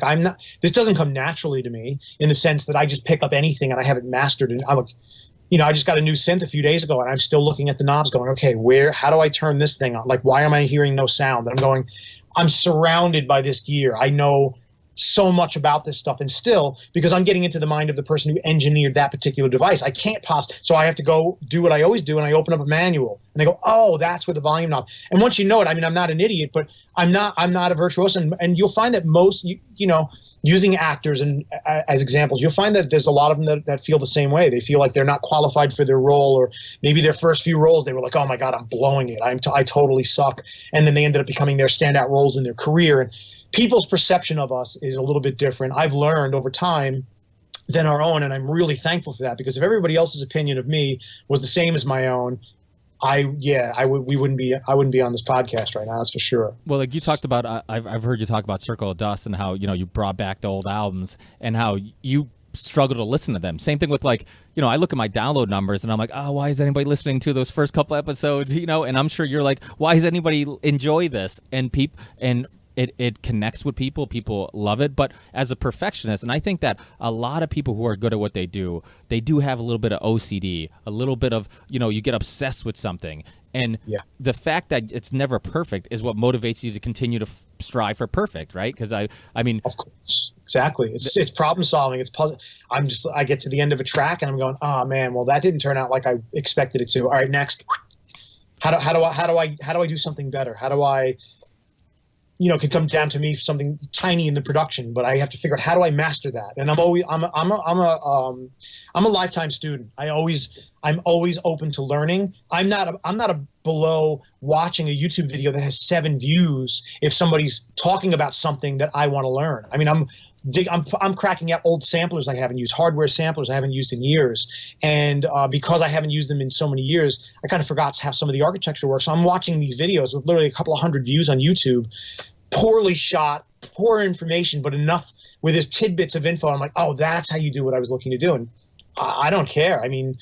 this doesn't come naturally to me, in the sense that I just pick up anything and I have it mastered. And I just got a new synth a few days ago, and I'm still looking at the knobs going, okay, how do I turn this thing on? Like, why am I hearing no sound? And I'm surrounded by this gear. I know so much about this stuff, and still, because I'm getting into the mind of the person who engineered that particular device, I can't so I have to go do what I always do, and I open up a manual and I go, oh, that's where the volume knob. And once you know it, I mean, I'm not an idiot, but I'm not a virtuoso, and you'll find that most, you know, using actors and as examples, you'll find that there's a lot of them that feel the same way. They feel like they're not qualified for their role, or maybe their first few roles they were like, oh my God, I'm blowing it, I totally suck, and then they ended up becoming their standout roles in their career. And people's perception of us is a little bit different. I've learned over time than our own, and I'm really thankful for that, because if everybody else's opinion of me was the same as my own, I wouldn't be on this podcast right now. That's for sure. Well, like you talked about, I've heard you talk about Circle of Dust and how, you know, you brought back the old albums and how you struggle to listen to them. Same thing with, like, you know, I look at my download numbers and I'm like, oh, why is anybody listening to those first couple episodes? You know, and I'm sure you're like, why does anybody enjoy this? And it connects with people. People love it. But as a perfectionist, and I think that a lot of people who are good at what they do have a little bit of OCD, a little bit of, you know, you get obsessed with something. And the fact that it's never perfect is what motivates you to continue to strive for perfect, right? Because I mean, of course, exactly. It's problem solving. It's puzzle. I get to the end of a track and I'm going, oh man, well that didn't turn out like I expected it to. All right, next. How do I do something better? How do I, you know, it could come down to me something tiny in the production, but I have to figure out how do I master that. And I'm a lifetime student. I'm always open to learning. I'm not below watching a YouTube video that has 7 views if somebody's talking about something that I want to learn. I mean, I'm cracking out old samplers I haven't used, hardware samplers I haven't used in years. And because I haven't used them in so many years, I kind of forgot how some of the architecture works. So I'm watching these videos with literally a couple of 100 views on YouTube, poorly shot, poor information, but enough where there's tidbits of info. I'm like, oh, that's how you do what I was looking to do. And I don't care. I mean,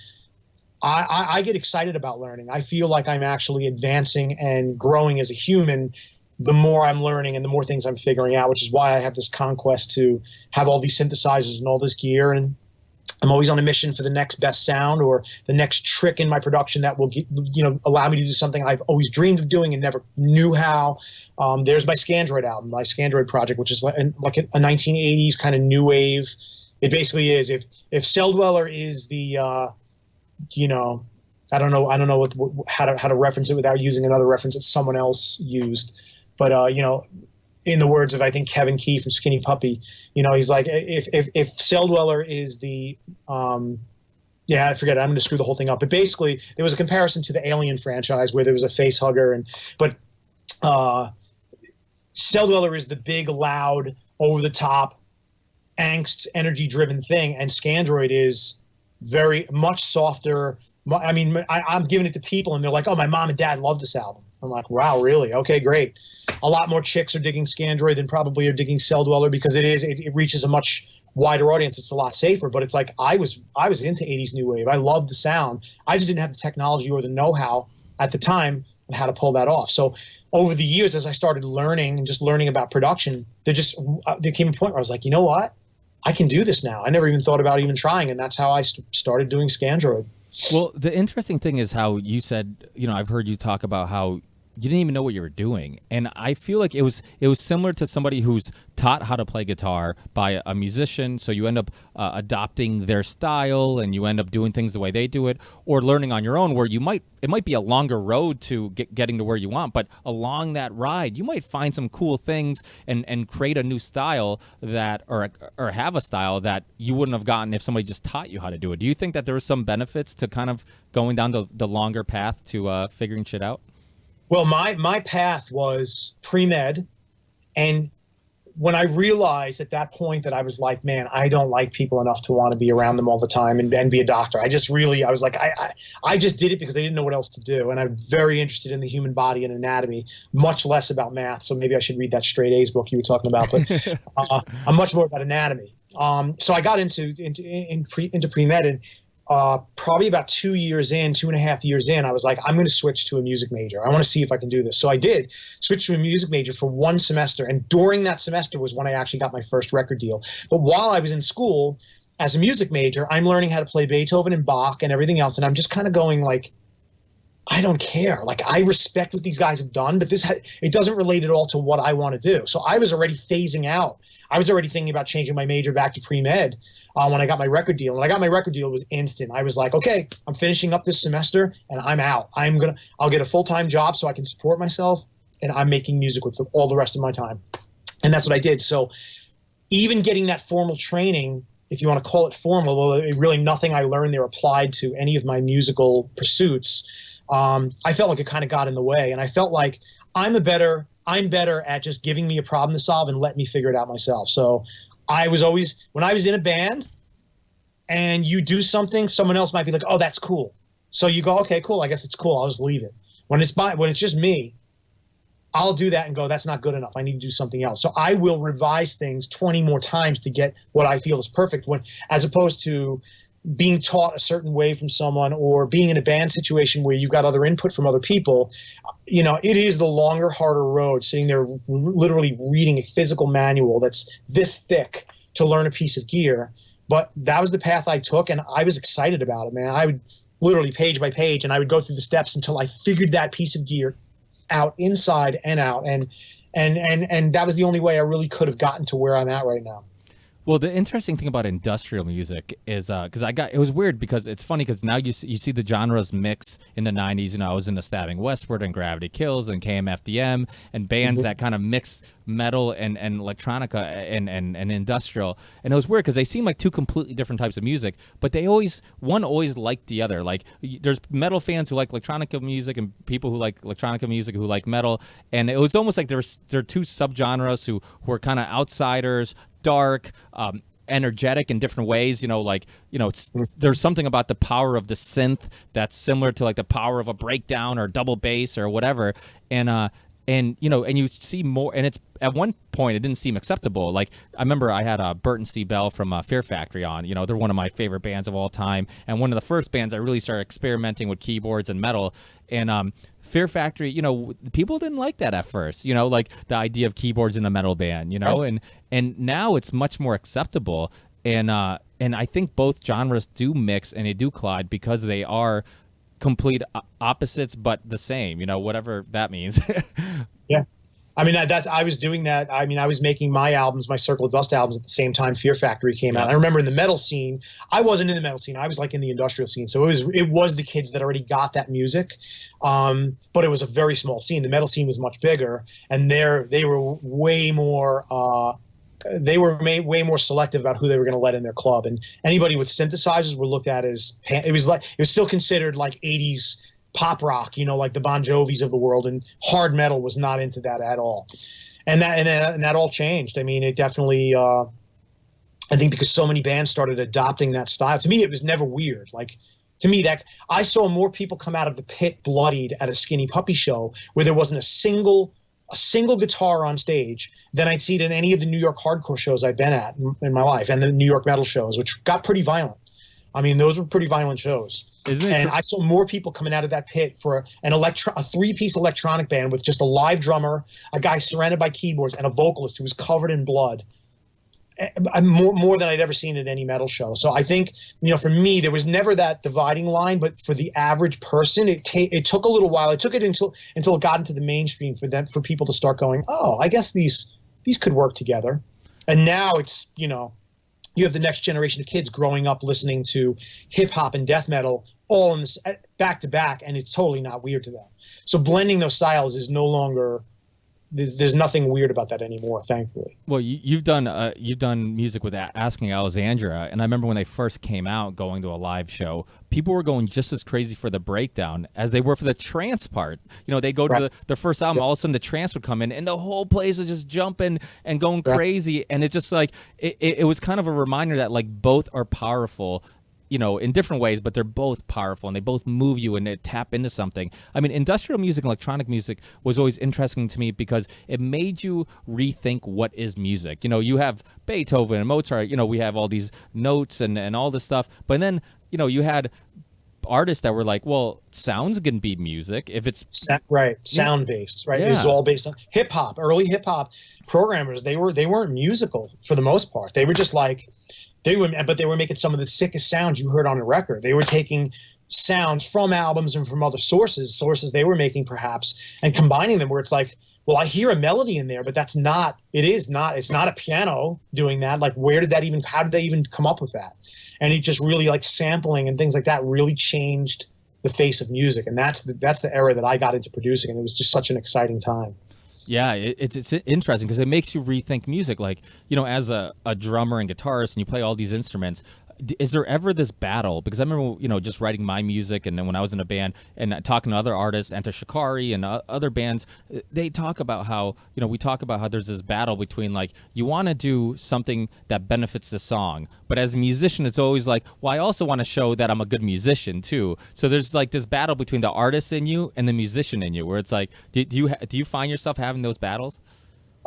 I get excited about learning. I feel like I'm actually advancing and growing as a human the more I'm learning and the more things I'm figuring out, which is why I have this conquest to have all these synthesizers and all this gear. And I'm always on a mission for the next best sound or the next trick in my production that will, allow me to do something I've always dreamed of doing and never knew how. There's my Scandroid album, my Scandroid project, which is like a 1980s kind of new wave. It basically is. If Celldweller is the, I don't know how to reference it without using another reference that someone else used. But, in the words of, I think, Kevin Key from Skinny Puppy, he's like, if Celldweller is the, I forget it, I'm going to screw the whole thing up. But basically, there was a comparison to the Alien franchise where there was a face hugger. But Celldweller is the big, loud, over-the-top, angst, energy-driven thing. And Scandroid is very much softer. I mean, I'm giving it to people, and they're like, oh, my mom and dad love this album. I'm like, wow, really? Okay, great. A lot more chicks are digging Scandroid than probably are digging Celldweller because it reaches a much wider audience. It's a lot safer, but it's like I was into 80s new wave. I loved the sound. I just didn't have the technology or the know-how at the time on how to pull that off. So over the years, as I started learning and just learning about production, there came a point where I was like, you know what? I can do this now. I never even thought about even trying, and that's how I started doing Scandroid. Well, the interesting thing is how you said, I've heard you talk about how you didn't even know what you were doing. And I feel like it was similar to somebody who's taught how to play guitar by a musician. So you end up adopting their style and you end up doing things the way they do it, or learning on your own where it might be a longer road to getting to where you want. But along that ride, you might find some cool things and create a new style that or have a style that you wouldn't have gotten if somebody just taught you how to do it. Do you think that there are some benefits to kind of going down the longer path to figuring shit out? Well, my path was pre-med, and when I realized at that point that I was like, man, I don't like people enough to want to be around them all the time and be a doctor. I was like, I just did it because I didn't know what else to do, and I'm very interested in the human body and anatomy, much less about math. So maybe I should read that Straight A's book you were talking about. But I'm much more about anatomy. So I got into pre-med, and probably about 2.5 years in, I was like, I'm going to switch to a music major. I want to see if I can do this. So I did switch to a music major for 1 semester. And during that semester was when I actually got my first record deal. But while I was in school as a music major, I'm learning how to play Beethoven and Bach and everything else. And I'm just kind of going like, I don't care. Like, I respect what these guys have done, but it doesn't relate at all to what I want to do. So I was already phasing out. I was already thinking about changing my major back to pre-med when I got my record deal. When I got my record deal, it was instant. I was like, okay, I'm finishing up this semester and I'm out. I'll get a full-time job so I can support myself, and I'm making music with all the rest of my time. And that's what I did. So even getting that formal training, if you want to call it formal, although really nothing I learned there applied to any of my musical pursuits, I felt like it kind of got in the way. And I felt like I'm better at just giving me a problem to solve and let me figure it out myself. So I was always, when I was in a band and you do something, someone else might be like, oh, that's cool. So you go, okay, cool. I guess it's cool. I'll just leave it. When it's just me, I'll do that and go, that's not good enough. I need to do something else. So I will revise things 20 more times to get what I feel is perfect, as opposed to being taught a certain way from someone, or being in a band situation where you've got other input from other people. You know, it is the longer, harder road, sitting there literally reading a physical manual that's this thick to learn a piece of gear. But that was the path I took, and I was excited about it, man. I would literally page by page, and I would go through the steps until I figured that piece of gear out, inside and out. And that was the only way I really could have gotten to where I'm at right now. Well, the interesting thing about industrial music is because it was weird, because it's funny because now you see the genres mix in the 90s. You know, I was into Stabbing Westward and Gravity Kills and KMFDM and bands that kind of mix metal and electronica and industrial. And it was weird because they seem like two completely different types of music, but one always liked the other. Like, there's metal fans who like electronica music and people who like electronica music who like metal. And it was almost like there are two subgenres who were kind of outsiders, dark, energetic in different ways. You know, like, you know, there's something about the power of the synth that's similar to like the power of a breakdown or double bass or whatever. And you know, and you see more, and it's, at one point it didn't seem acceptable. Like, I remember I had Burton C. Bell from Fear Factory on. You know, they're one of my favorite bands of all time, and one of the first bands I really started experimenting with keyboards and metal. And Fear Factory, you know, people didn't like that at first, you know, like the idea of keyboards in a metal band, you know, and now it's much more acceptable. And I think both genres do mix and they do collide because they are complete opposites, but the same, you know, whatever that means. Yeah. I mean, I was doing that. I mean, I was making my albums, my Circle of Dust albums, at the same time Fear Factory came out. I remember in the metal scene, I wasn't in the metal scene. I was like in the industrial scene. So it was the kids that already got that music. But it was a very small scene. The metal scene was much bigger, and they were way more way more selective about who they were going to let in their club. And anybody with synthesizers were looked at as, it was still considered like 80s pop rock, you know, like the Bon Jovis of the world, and hard metal was not into that at all. And that all changed. I mean, it definitely, I think because so many bands started adopting that style. To me, it was never weird. Like, to me, that I saw more people come out of the pit bloodied at a Skinny Puppy show where there wasn't a single guitar on stage than I'd seen in any of the New York hardcore shows I've been at in my life, and the New York metal shows, which got pretty violent. I mean, those were pretty violent shows. I saw more people coming out of that pit for a three-piece electronic band with just a live drummer, a guy surrounded by keyboards, and a vocalist who was covered in blood. More than I'd ever seen at any metal show. So I think, you know, for me, there was never that dividing line, but for the average person, it took a little while. It took it until it got into the mainstream for people to start going, oh, I guess these could work together. And now it's, you know, you have the next generation of kids growing up listening to hip hop and death metal all in this back to back, and it's totally not weird to them. So blending those styles is no longer, there's nothing weird about that anymore, thankfully. Well, you've done music with Asking Alexandria, and I remember when they first came out, going to a live show, people were going just as crazy for the breakdown as they were for the trance part. You know, they go to the first album, all of a sudden the trance would come in, and the whole place was just jumping and going crazy, and it's just like it was kind of a reminder that like both are powerful, you know, in different ways, but they're both powerful and they both move you and they tap into something. I mean, industrial music and electronic music was always interesting to me because it made you rethink what is music. You know, you have Beethoven and Mozart, you know, we have all these notes and all this stuff, but then, you know, you had artists that were like, well, sounds can be music if it's sound based, right? It was all based on hip hop. Early hip hop programmers, they weren't musical for the most part. They were just like, but they were making some of the sickest sounds you heard on a record. They were taking sounds from albums and from other sources they were making perhaps, and combining them where it's like, well, I hear a melody in there, but it's not a piano doing that. Like, how did they even come up with that? And it just really, like, sampling and things like that really changed the face of music. And that's the era that I got into producing. And it was just such an exciting time. Yeah, it's interesting because it makes you rethink music. Like, as a drummer and guitarist, and you play all these instruments, is there ever this battle? Because I remember, just writing my music, and then when I was in a band and talking to other artists, Enter Shikari and other bands, they talk about how, we talk about how there's this battle between, like, you want to do something that benefits the song, but as a musician, it's always like, well, I also want to show that I'm a good musician too. So there's like this battle between the artist in you and the musician in you, where it's like, do you find yourself having those battles?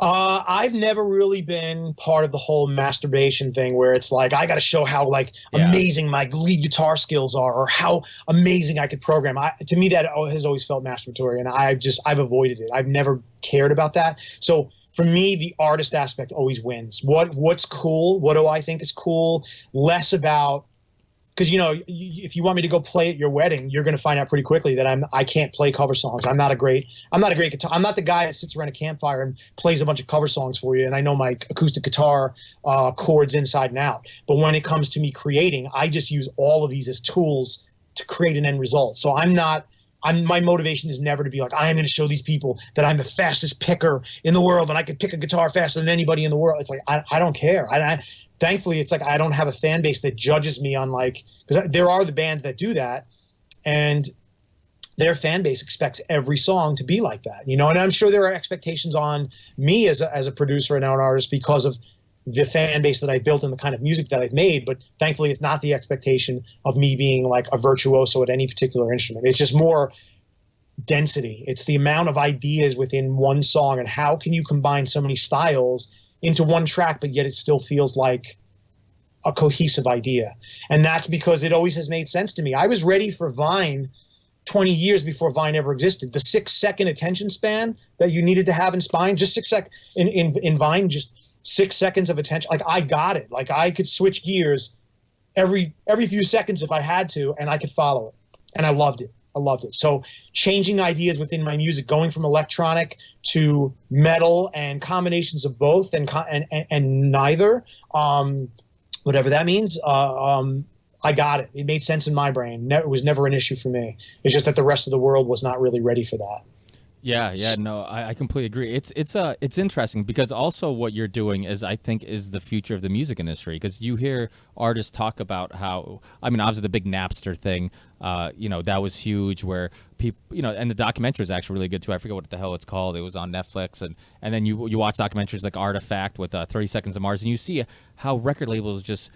I've never really been part of the whole masturbation thing where it's like, I got to show how, like, amazing my lead guitar skills are, or how amazing I could program. To me, that has always felt masturbatory, and I've avoided it. I've never cared about that. So for me, the artist aspect always wins. What's cool? What do I think is cool? Less about, because, if you want me to go play at your wedding, you're going to find out pretty quickly that I can't play cover songs. I'm not a great guitar. I'm not the guy that sits around a campfire and plays a bunch of cover songs for you. And I know my acoustic guitar chords inside and out. But when it comes to me creating, I just use all of these as tools to create an end result. So my motivation is never to be like, I am going to show these people that I'm the fastest picker in the world and I can pick a guitar faster than anybody in the world. It's like, I don't care. Thankfully, it's like I don't have a fan base that judges me on, like, because there are the bands that do that, and their fan base expects every song to be like that, and I'm sure there are expectations on me as a producer and an artist because of the fan base that I've built and the kind of music that I've made, but thankfully it's not the expectation of me being like a virtuoso at any particular instrument. It's just more density. It's the amount of ideas within one song, and how can you combine so many styles into one track, but yet it still feels like a cohesive idea. And that's because it always has made sense to me. I was ready for Vine 20 years before Vine ever existed. The 6-second attention span that you needed to have in Vine, just 6 seconds in Vine, just 6 seconds of attention. Like, I got it. Like, I could switch gears every few seconds if I had to, and I could follow it. And I loved it. So changing ideas within my music, going from electronic to metal and combinations of both and neither, whatever that means, I got it. It made sense in my brain. It was never an issue for me. It's just that the rest of the world was not really ready for that. Yeah, no, I completely agree. It's interesting because also what you're doing I think is the future of the music industry, because you hear artists talk about how, obviously the big Napster thing, that was huge, where people, and the documentary is actually really good too. I forget what the hell it's called. It was on Netflix, and then you watch documentaries like Artifact with 30 Seconds of Mars, and you see how record labels just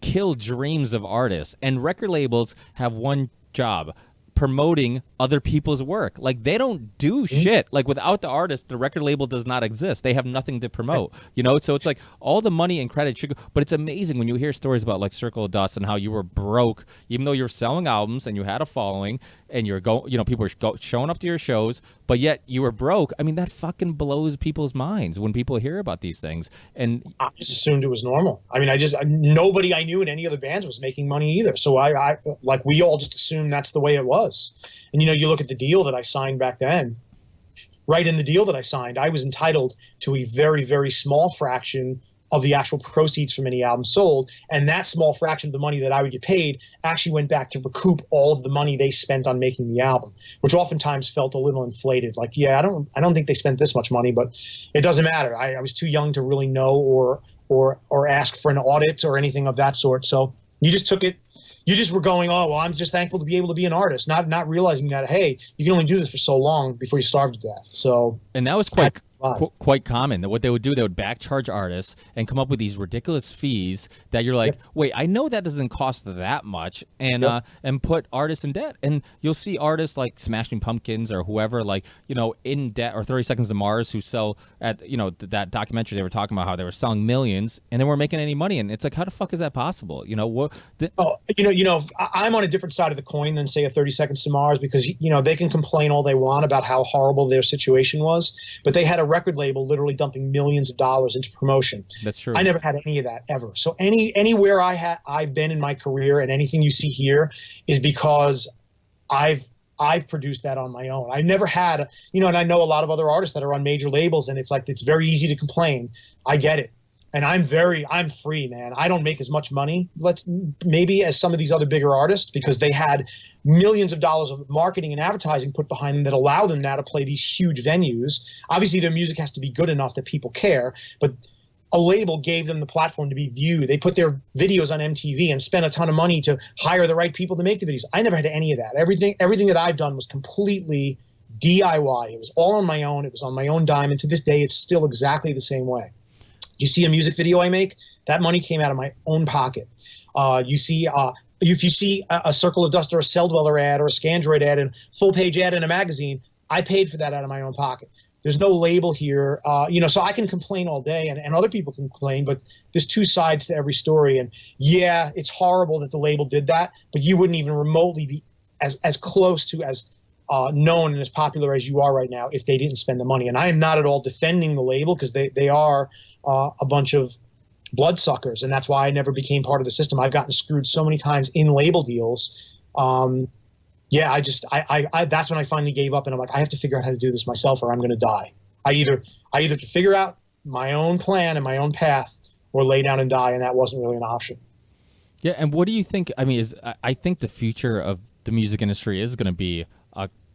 kill dreams of artists, and record labels have one job: promoting other people's work. Like, they don't do shit. Like, without the artist, the record label does not exist. They have nothing to promote, so it's like all the money and credit should go. But it's amazing when you hear stories about, like, Circle of Dust and how you were broke even though you're selling albums and you had a following and you're people were showing up to your shows, but yet you were broke. That fucking blows people's minds when people hear about these things. And I just assumed it was normal. Nobody I knew in any other bands was making money either. So we all just assumed that's the way it was. And you look at the deal that I signed back then. Right in the deal that I signed, I was entitled to a very, very small fraction of the actual proceeds from any album sold, and that small fraction of the money that I would get paid actually went back to recoup all of the money they spent on making the album, which oftentimes felt a little inflated. Like, I don't think they spent this much money, but it doesn't matter. I was too young to really know or ask for an audit or anything of that sort. So you just took it. You just were going, oh, well, I'm just thankful to be able to be an artist, not realizing that, hey, you can only do this for so long before you starve to death. So, and that was quite common. That what they would do, they would backcharge artists and come up with these ridiculous fees that you're like, wait, I know that doesn't cost that much, and put artists in debt. And you'll see artists like Smashing Pumpkins or whoever, like, in debt, or 30 Seconds to Mars, who sell at, that documentary they were talking about how they were selling millions and they weren't making any money. And it's like, how the fuck is that possible? I'm on a different side of the coin than say a 30 Seconds to Mars, because they can complain all they want about how horrible their situation was, but they had a record label literally dumping millions of dollars into promotion. That's true. I never had any of that ever. So anywhere I've been in my career, and anything you see here is because I've produced that on my own. I never had, and I know a lot of other artists that are on major labels, and it's like, it's very easy to complain. I get it. And I'm free, man. I don't make as much money, maybe, as some of these other bigger artists, because they had millions of dollars of marketing and advertising put behind them that allow them now to play these huge venues. Obviously, their music has to be good enough that people care, but a label gave them the platform to be viewed. They put their videos on MTV and spent a ton of money to hire the right people to make the videos. I never had any of that. Everything that I've done was completely DIY. It was all on my own. It was on my own dime. And to this day, it's still exactly the same way. You see a music video I make, that money came out of my own pocket. If you see a Circle of Dust or a Celldweller ad or a Scandroid ad and full page ad in a magazine, I paid for that out of my own pocket. There's no label here, so I can complain all day, and other people can complain, but there's two sides to every story. And yeah, it's horrible that the label did that, but you wouldn't even remotely be as close to as known and as popular as you are right now if they didn't spend the money. And I am not at all defending the label, because they are a bunch of bloodsuckers, and that's why I never became part of the system. I've gotten screwed so many times in label deals. That's when I finally gave up, and I'm like, I have to figure out how to do this myself, or I'm going to die. I either can figure out my own plan and my own path, or lay down and die, and that wasn't really an option. Yeah, and what do you think? I mean, I think the future of the music industry is going to be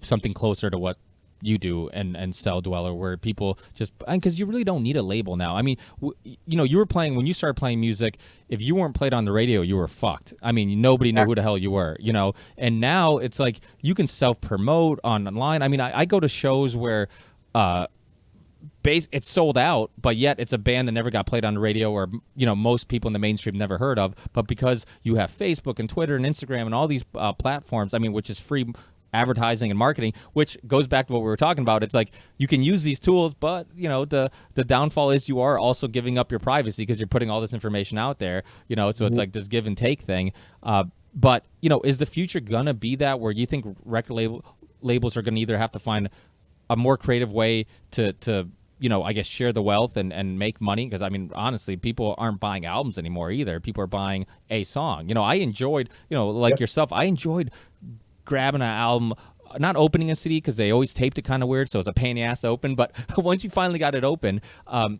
something closer to what you do and Celldweller, where people just, because you really don't need a label now. I mean, you were playing, when you started playing music, if you weren't played on the radio, you were fucked. I mean, nobody knew who the hell you were, and now it's like you can self-promote online. I mean, I go to shows where it's sold out, but yet it's a band that never got played on the radio, or most people in the mainstream never heard of, but because you have Facebook and Twitter and Instagram and all these platforms, I mean, which is free advertising and marketing, which goes back to what we were talking about. It's like you can use these tools, but the downfall is you are also giving up your privacy, because you're putting all this information out there, so it's like this give and take thing. But is the future gonna be that, where you think record labels are gonna either have to find a more creative way to I guess share the wealth and make money? Because I mean, honestly, people aren't buying albums anymore either. People are buying a song. I enjoyed, yourself, I enjoyed grabbing an album, not opening a CD, because they always taped it kind of weird, so it's a pain in the ass to open, but once you finally got it open,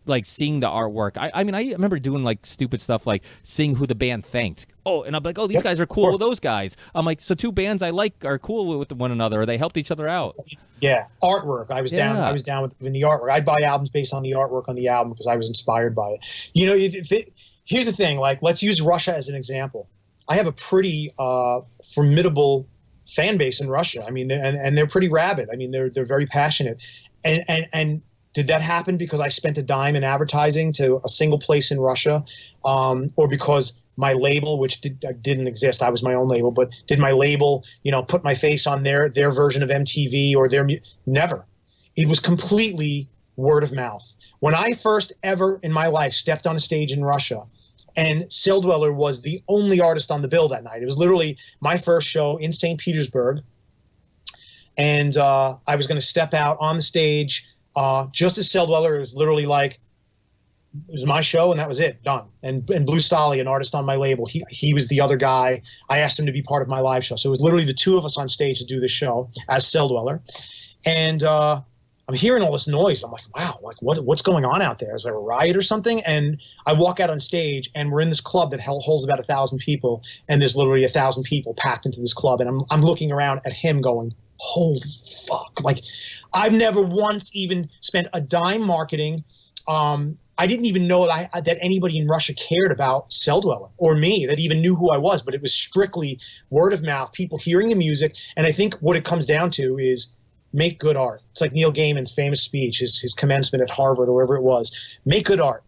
like seeing the artwork. I mean, I remember doing like stupid stuff, like seeing who the band thanked. Oh, and I'm like, oh, these guys are cool with those guys. I'm like, so two bands I like are cool with one another, or they helped each other out. Yeah, artwork. I was down with even the artwork. I'd buy albums based on the artwork on the album, because I was inspired by it. Here's the thing, like, let's use Russia as an example. I have a pretty formidable fan base in Russia. I mean, and they're pretty rabid. I mean, they're very passionate. And did that happen because I spent a dime in advertising to a single place in Russia, or because my label, which didn't exist, I was my own label, but did my label, put my face on their version of MTV or never. It was completely word of mouth. When I first ever in my life stepped on a stage in Russia, and Celldweller was the only artist on the bill that night. It was literally my first show in St. Petersburg. And I was going to step out on the stage just as Celldweller. It was literally like, it was my show and that was it, done. And Blue Stolly, an artist on my label, he was the other guy. I asked him to be part of my live show. So it was literally the two of us on stage to do this show as Celldweller. And I'm hearing all this noise. I'm like, wow, like what's going on out there? Is there a riot or something? And I walk out on stage, and we're in this club that holds about 1,000 people, and there's literally 1,000 people packed into this club. And I'm looking around at him going, holy fuck. Like, I've never once even spent a dime marketing. I didn't even know that anybody in Russia cared about Celldweller or me, that even knew who I was, but it was strictly word of mouth, people hearing the music. And I think what it comes down to is make good art. It's like Neil Gaiman's famous speech, his commencement at Harvard or wherever it was. Make good art.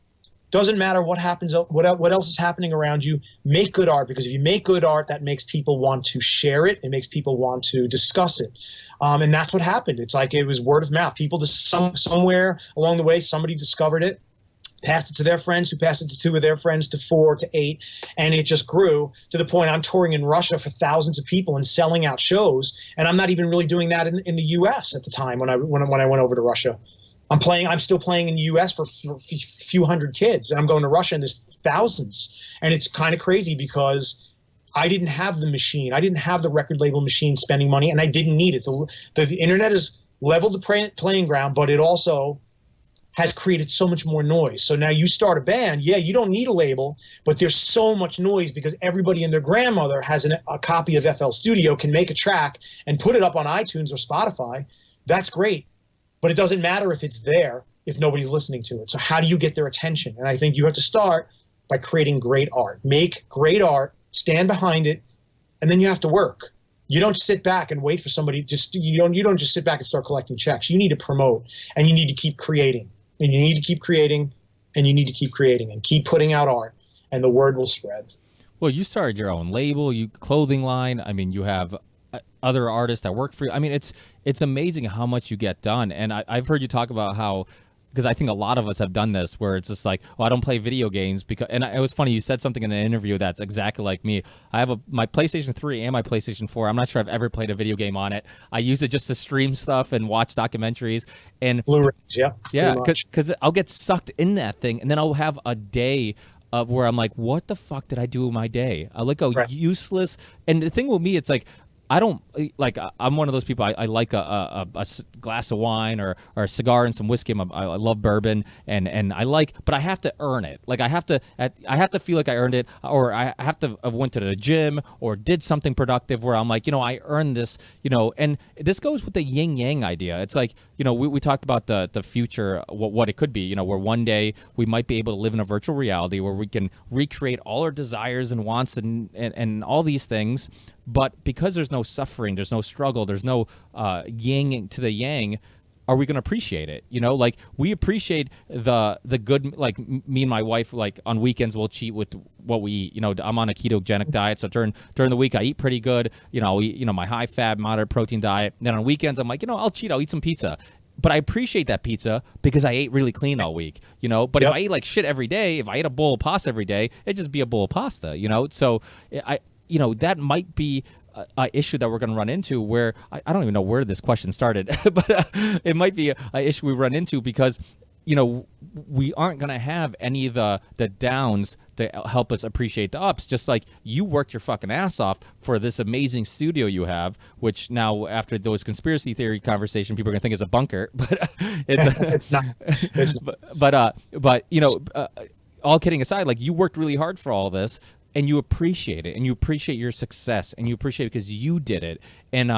Doesn't matter what happens, what else is happening around you. Make good art, because if you make good art, that makes people want to share it. It makes people want to discuss it. And that's what happened. It's like it was word of mouth. People just somewhere along the way, somebody discovered it. passed it to their friends, who passed it to 2 of their friends, to 4, to 8, and it just grew to the point I'm touring in Russia for thousands of people and selling out shows, and I'm not even really doing that in the U.S. at the time when I went over to Russia. I'm still playing in the U.S. for a few hundred kids, and I'm going to Russia and there's thousands, and it's kind of crazy because I didn't have the machine. I didn't have the record label machine spending money, and I didn't need it. The internet has leveled the playing ground, but it also has created so much more noise. So now you start a band, yeah, you don't need a label, but there's so much noise because everybody and their grandmother has a copy of FL Studio, can make a track and put it up on iTunes or Spotify. That's great. But it doesn't matter if it's there if nobody's listening to it. So how do you get their attention? And I think you have to start by creating great art. Make great art, stand behind it, and then you have to work. You don't sit back and wait for somebody. You don't just sit back and start collecting checks. You need to promote, and you need to keep creating, and you need to keep creating, and you need to keep creating, and keep putting out art, and the word will spread. Well, you started your own label, clothing line. I mean, you have other artists that work for you. I mean, it's amazing how much you get done. And I've heard you talk about how, because I think a lot of us have done this, where it's just like, oh, I don't play video games because. And it was funny, you said something in an interview that's exactly like me. I have my PlayStation 3 and my PlayStation 4. I'm not sure I've ever played a video game on it. I use it just to stream stuff and watch documentaries. And Blu-rays, yeah, because I'll get sucked in that thing, and then I'll have a day of where I'm like, what the fuck did I do with my day? I look how useless. And the thing with me, it's like, I don't like. I'm one of those people. I like a glass of wine or a cigar and some whiskey. I love bourbon and I like, but I have to earn it. Like I have to feel like I earned it, or I have to have went to the gym or did something productive where I'm like, I earned this. And this goes with the yin yang idea. It's like, we talked about the future, what it could be. Where one day we might be able to live in a virtual reality where we can recreate all our desires and wants and all these things. But because there's no suffering, there's no struggle, there's no yin to the yang, are we going to appreciate it? Like we appreciate the good, like me and my wife, like on weekends we'll cheat with what we eat. I'm on a ketogenic diet, so during the week I eat pretty good. I'll eat, my high fat, moderate protein diet. Then on weekends I'm like, I'll cheat, I'll eat some pizza. But I appreciate that pizza because I ate really clean all week, But if I eat like shit every day, if I ate a bowl of pasta every day, it'd just be a bowl of pasta, So that might be an issue that we're going to run into where I don't even know where this question started, but it might be an issue we run into because, we aren't going to have any of the downs to help us appreciate the ups. Just like you worked your fucking ass off for this amazing studio you have, which now after those conspiracy theory conversation, people are going to think it's a bunker, but it's not. But all kidding aside, like you worked really hard for all this. And you appreciate it, and you appreciate your success, and you appreciate it because you did it. And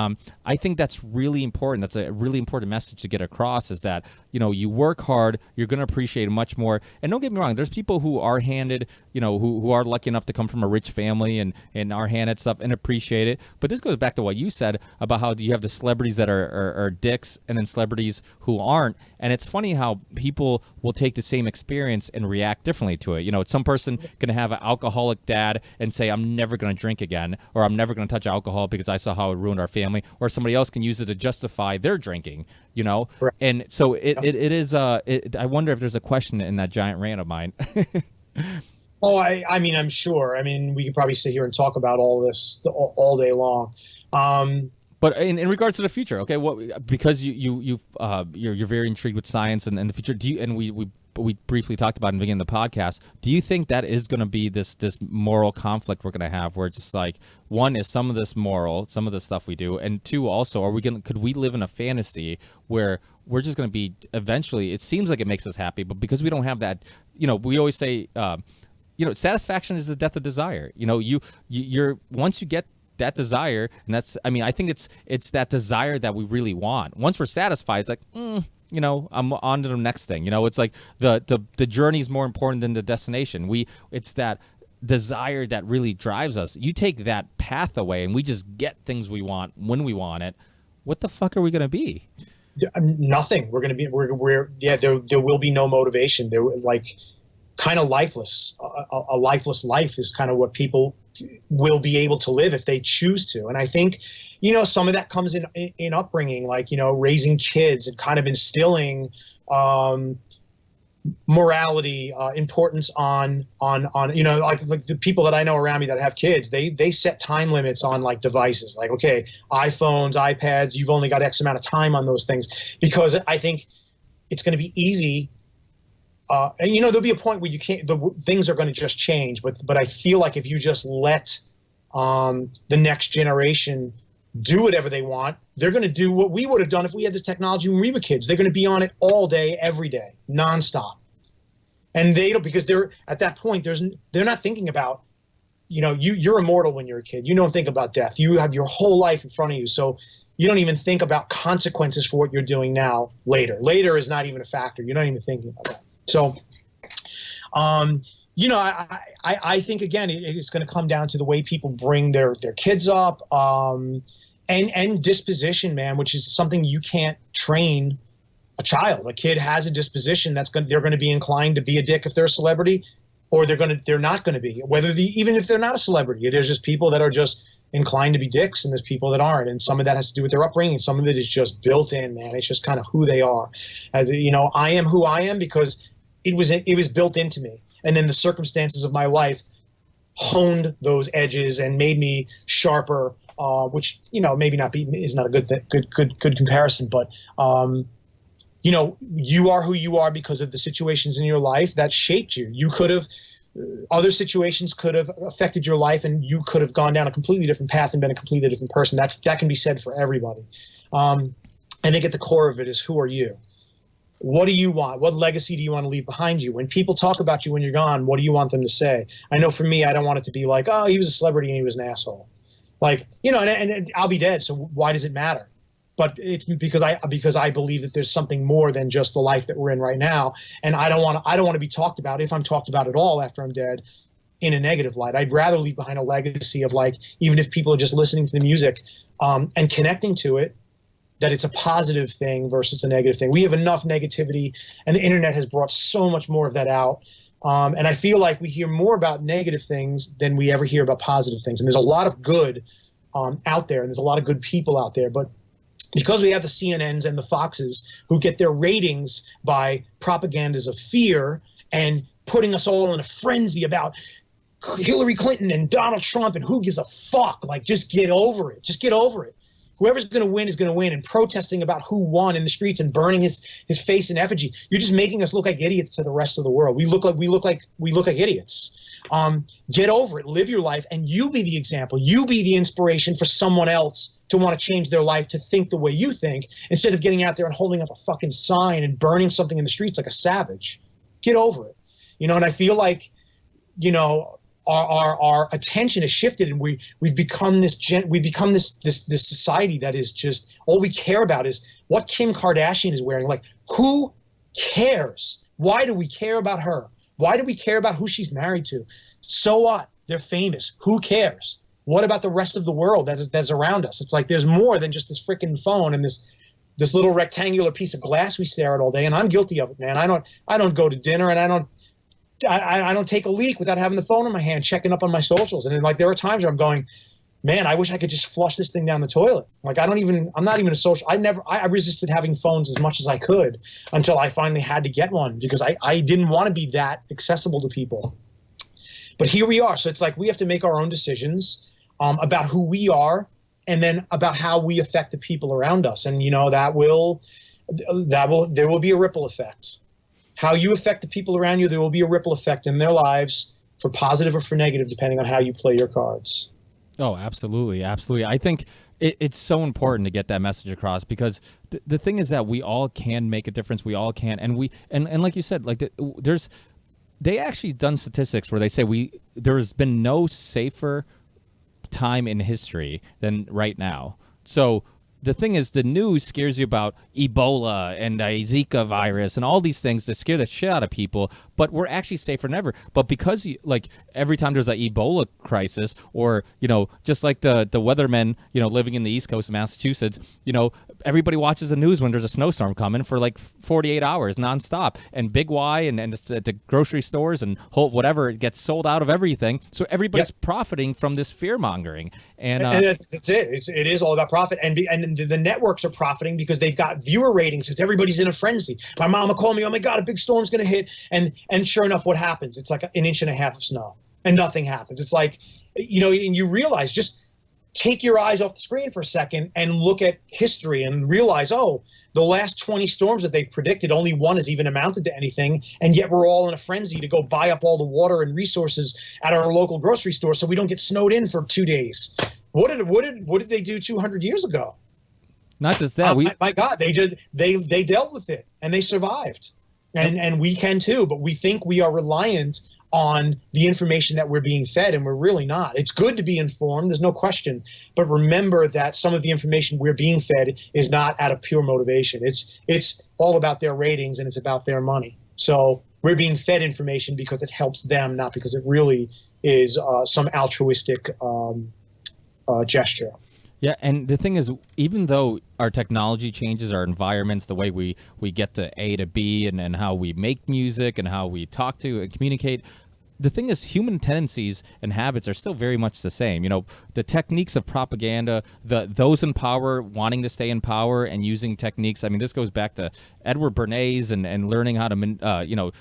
I think that's really important. That's a really important message to get across is that, you work hard, you're going to appreciate it much more. And don't get me wrong, there's people who are handed, who are lucky enough to come from a rich family and are handed stuff and appreciate it. But this goes back to what you said about how you have the celebrities that are dicks and then celebrities who aren't. And it's funny how people will take the same experience and react differently to it. Some person going to have an alcoholic dad and say, I'm never going to drink again, or I'm never going to touch alcohol because I saw how it ruined our family, or somebody else can use it to justify their drinking, Right. And so it is, I wonder if there's a question in that giant rant of mine. Oh, I mean, I'm sure. I mean, we could probably sit here and talk about all this all day long. But in regards to the future, okay, because you're very intrigued with science and the future, we briefly talked about in the beginning of the podcast. Do you think that is going to be this moral conflict we're going to have, where it's just like, one is some of this moral, some of the stuff we do, and two, also, could we live in a fantasy where we're just going to be eventually? It seems like it makes us happy, but because we don't have that, we always say, satisfaction is the death of desire. You're once you get that desire, and I think it's that desire that we really want. Once we're satisfied, it's like, I'm on to the next thing. It's like the journey is more important than the destination. It's that desire that really drives us. You take that path away, and we just get things we want when we want it. What the fuck are we gonna be? Nothing. We're gonna be. There will be no motivation. There, like, kind of lifeless. A lifeless life is kind of what people will be able to live if they choose to. And I think, some of that comes in upbringing, like, raising kids and kind of instilling, morality, importance on like the people that I know around me that have kids, they set time limits on like devices, like, okay, iPhones, iPads, you've only got X amount of time on those things, because I think it's going to be easy. And there'll be a point where things are going to just change, but I feel like if you just let the next generation do whatever they want, they're going to do what we would have done if we had this technology when we were kids. They're going to be on it all day, every day, nonstop. And they don't, because they're at that point, they're not thinking about, you're immortal when you're a kid. You don't think about death. You have your whole life in front of you. So you don't even think about consequences for what you're doing now. Later is not even a factor. You're not even thinking about that. So, I think, again, it's going to come down to the way people bring their kids up, and disposition, man, which is something you can't train a child. A kid has a disposition they're going to be inclined to be a dick if they're a celebrity, or they're not going to be. Even if they're not a celebrity, there's just people that are just inclined to be dicks, and there's people that aren't. And some of that has to do with their upbringing. Some of it is just built in, man. It's just kind of who they are. I am who I am because it was built into me. And then the circumstances of my life honed those edges and made me sharper, which, maybe is not a good comparison, but, you are who you are because of the situations in your life that shaped you. Other situations could have affected your life, and you could have gone down a completely different path and been a completely different person. That can be said for everybody. I think at the core of it is, who are you? What do you want? What legacy do you want to leave behind you? When people talk about you when you're gone, what do you want them to say? I know for me, I don't want it to be like, oh, he was a celebrity and he was an asshole. Like, and I'll be dead, so why does it matter? But it's because I believe that there's something more than just the life that we're in right now, and I don't want to be talked about, if I'm talked about at all after I'm dead, in a negative light. I'd rather leave behind a legacy of, like, even if people are just listening to the music and connecting to it, that it's a positive thing versus a negative thing. We have enough negativity, and the internet has brought so much more of that out. And I feel like we hear more about negative things than we ever hear about positive things. And there's a lot of good out there, and there's a lot of good people out there. But because we have the CNNs and the Foxes who get their ratings by propagandas of fear and putting us all in a frenzy about Hillary Clinton and Donald Trump and who gives a fuck, like, just get over it. Just get over it. Whoever's going to win is going to win, and protesting about who won in the streets and burning his face in effigy. You're just making us look like idiots to the rest of the world. We look like idiots. Get over it. Live your life, and you be the example. You be the inspiration for someone else to want to change their life, to think the way you think, instead of getting out there and holding up a fucking sign and burning something in the streets like a savage. Get over it. And I feel like, our attention has shifted, and we've become this society that is just, all we care about is what Kim Kardashian is wearing. Like, who cares? Why do we care about her? Why do we care about who she's married to? So what? They're famous. Who cares? What about the rest of the world that's around us? It's like there's more than just this freaking phone and this little rectangular piece of glass we stare at all day. And I'm guilty of it, man. I don't go to dinner, and I don't take a leak without having the phone in my hand, checking up on my socials. And then, like, there are times where I'm going, man, I wish I could just flush this thing down the toilet. Like, I'm not even a social. I resisted having phones as much as I could until I finally had to get one, because I didn't want to be that accessible to people. But here we are. So it's like we have to make our own decisions about who we are, and then about how we affect the people around us. And, there will be a ripple effect. How you affect the people around you, there will be a ripple effect in their lives, for positive or for negative, depending on how you play your cards. Oh, absolutely. Absolutely. I think it's so important to get that message across, because the thing is that we all can make a difference. We all can. And like you said, like they actually done statistics where they say there's been no safer time in history than right now. So the thing is, the news scares you about Ebola and a Zika virus and all these things that scare the shit out of people, but we're actually safer than ever. But because, like, every time there's an Ebola crisis, or, just like the weathermen, living in the East Coast of Massachusetts, everybody watches the news when there's a snowstorm coming for like 48 hours nonstop. And Big Y and it's at the grocery stores and whatever, it gets sold out of everything. So everybody's profiting from this fear mongering. And that's it. It is all about profit. And and the networks are profiting because they've got viewer ratings because everybody's in a frenzy. My mom will call me, oh my God, a big storm's going to hit. And sure enough, what happens? It's like an inch and a half of snow and nothing happens. It's like, you know, and you realize, just take your eyes off the screen for a second and look at history and realize, oh, the last 20 storms that they've predicted, only one has even amounted to anything. And yet we're all in a frenzy to go buy up all the water and resources at our local grocery store so we don't get snowed in for 2 days. What did they do 200 years ago? Not just that. My God, they dealt with it and they survived. And we can too, but we think we are reliant on the information that we're being fed, and we're really not. It's good to be informed, there's no question, but remember that some of the information we're being fed is not out of pure motivation. It's all about their ratings and it's about their money. So we're being fed information because it helps them, not because it really is some altruistic gesture. Yeah, and the thing is, even though our technology changes, our environments, the way we get to A to B, and how we make music and how we talk to and communicate, the thing is, human tendencies and habits are still very much the same. You know, the techniques of propaganda, those in power wanting to stay in power and using techniques. I mean, this goes back to Edward Bernays and learning how to,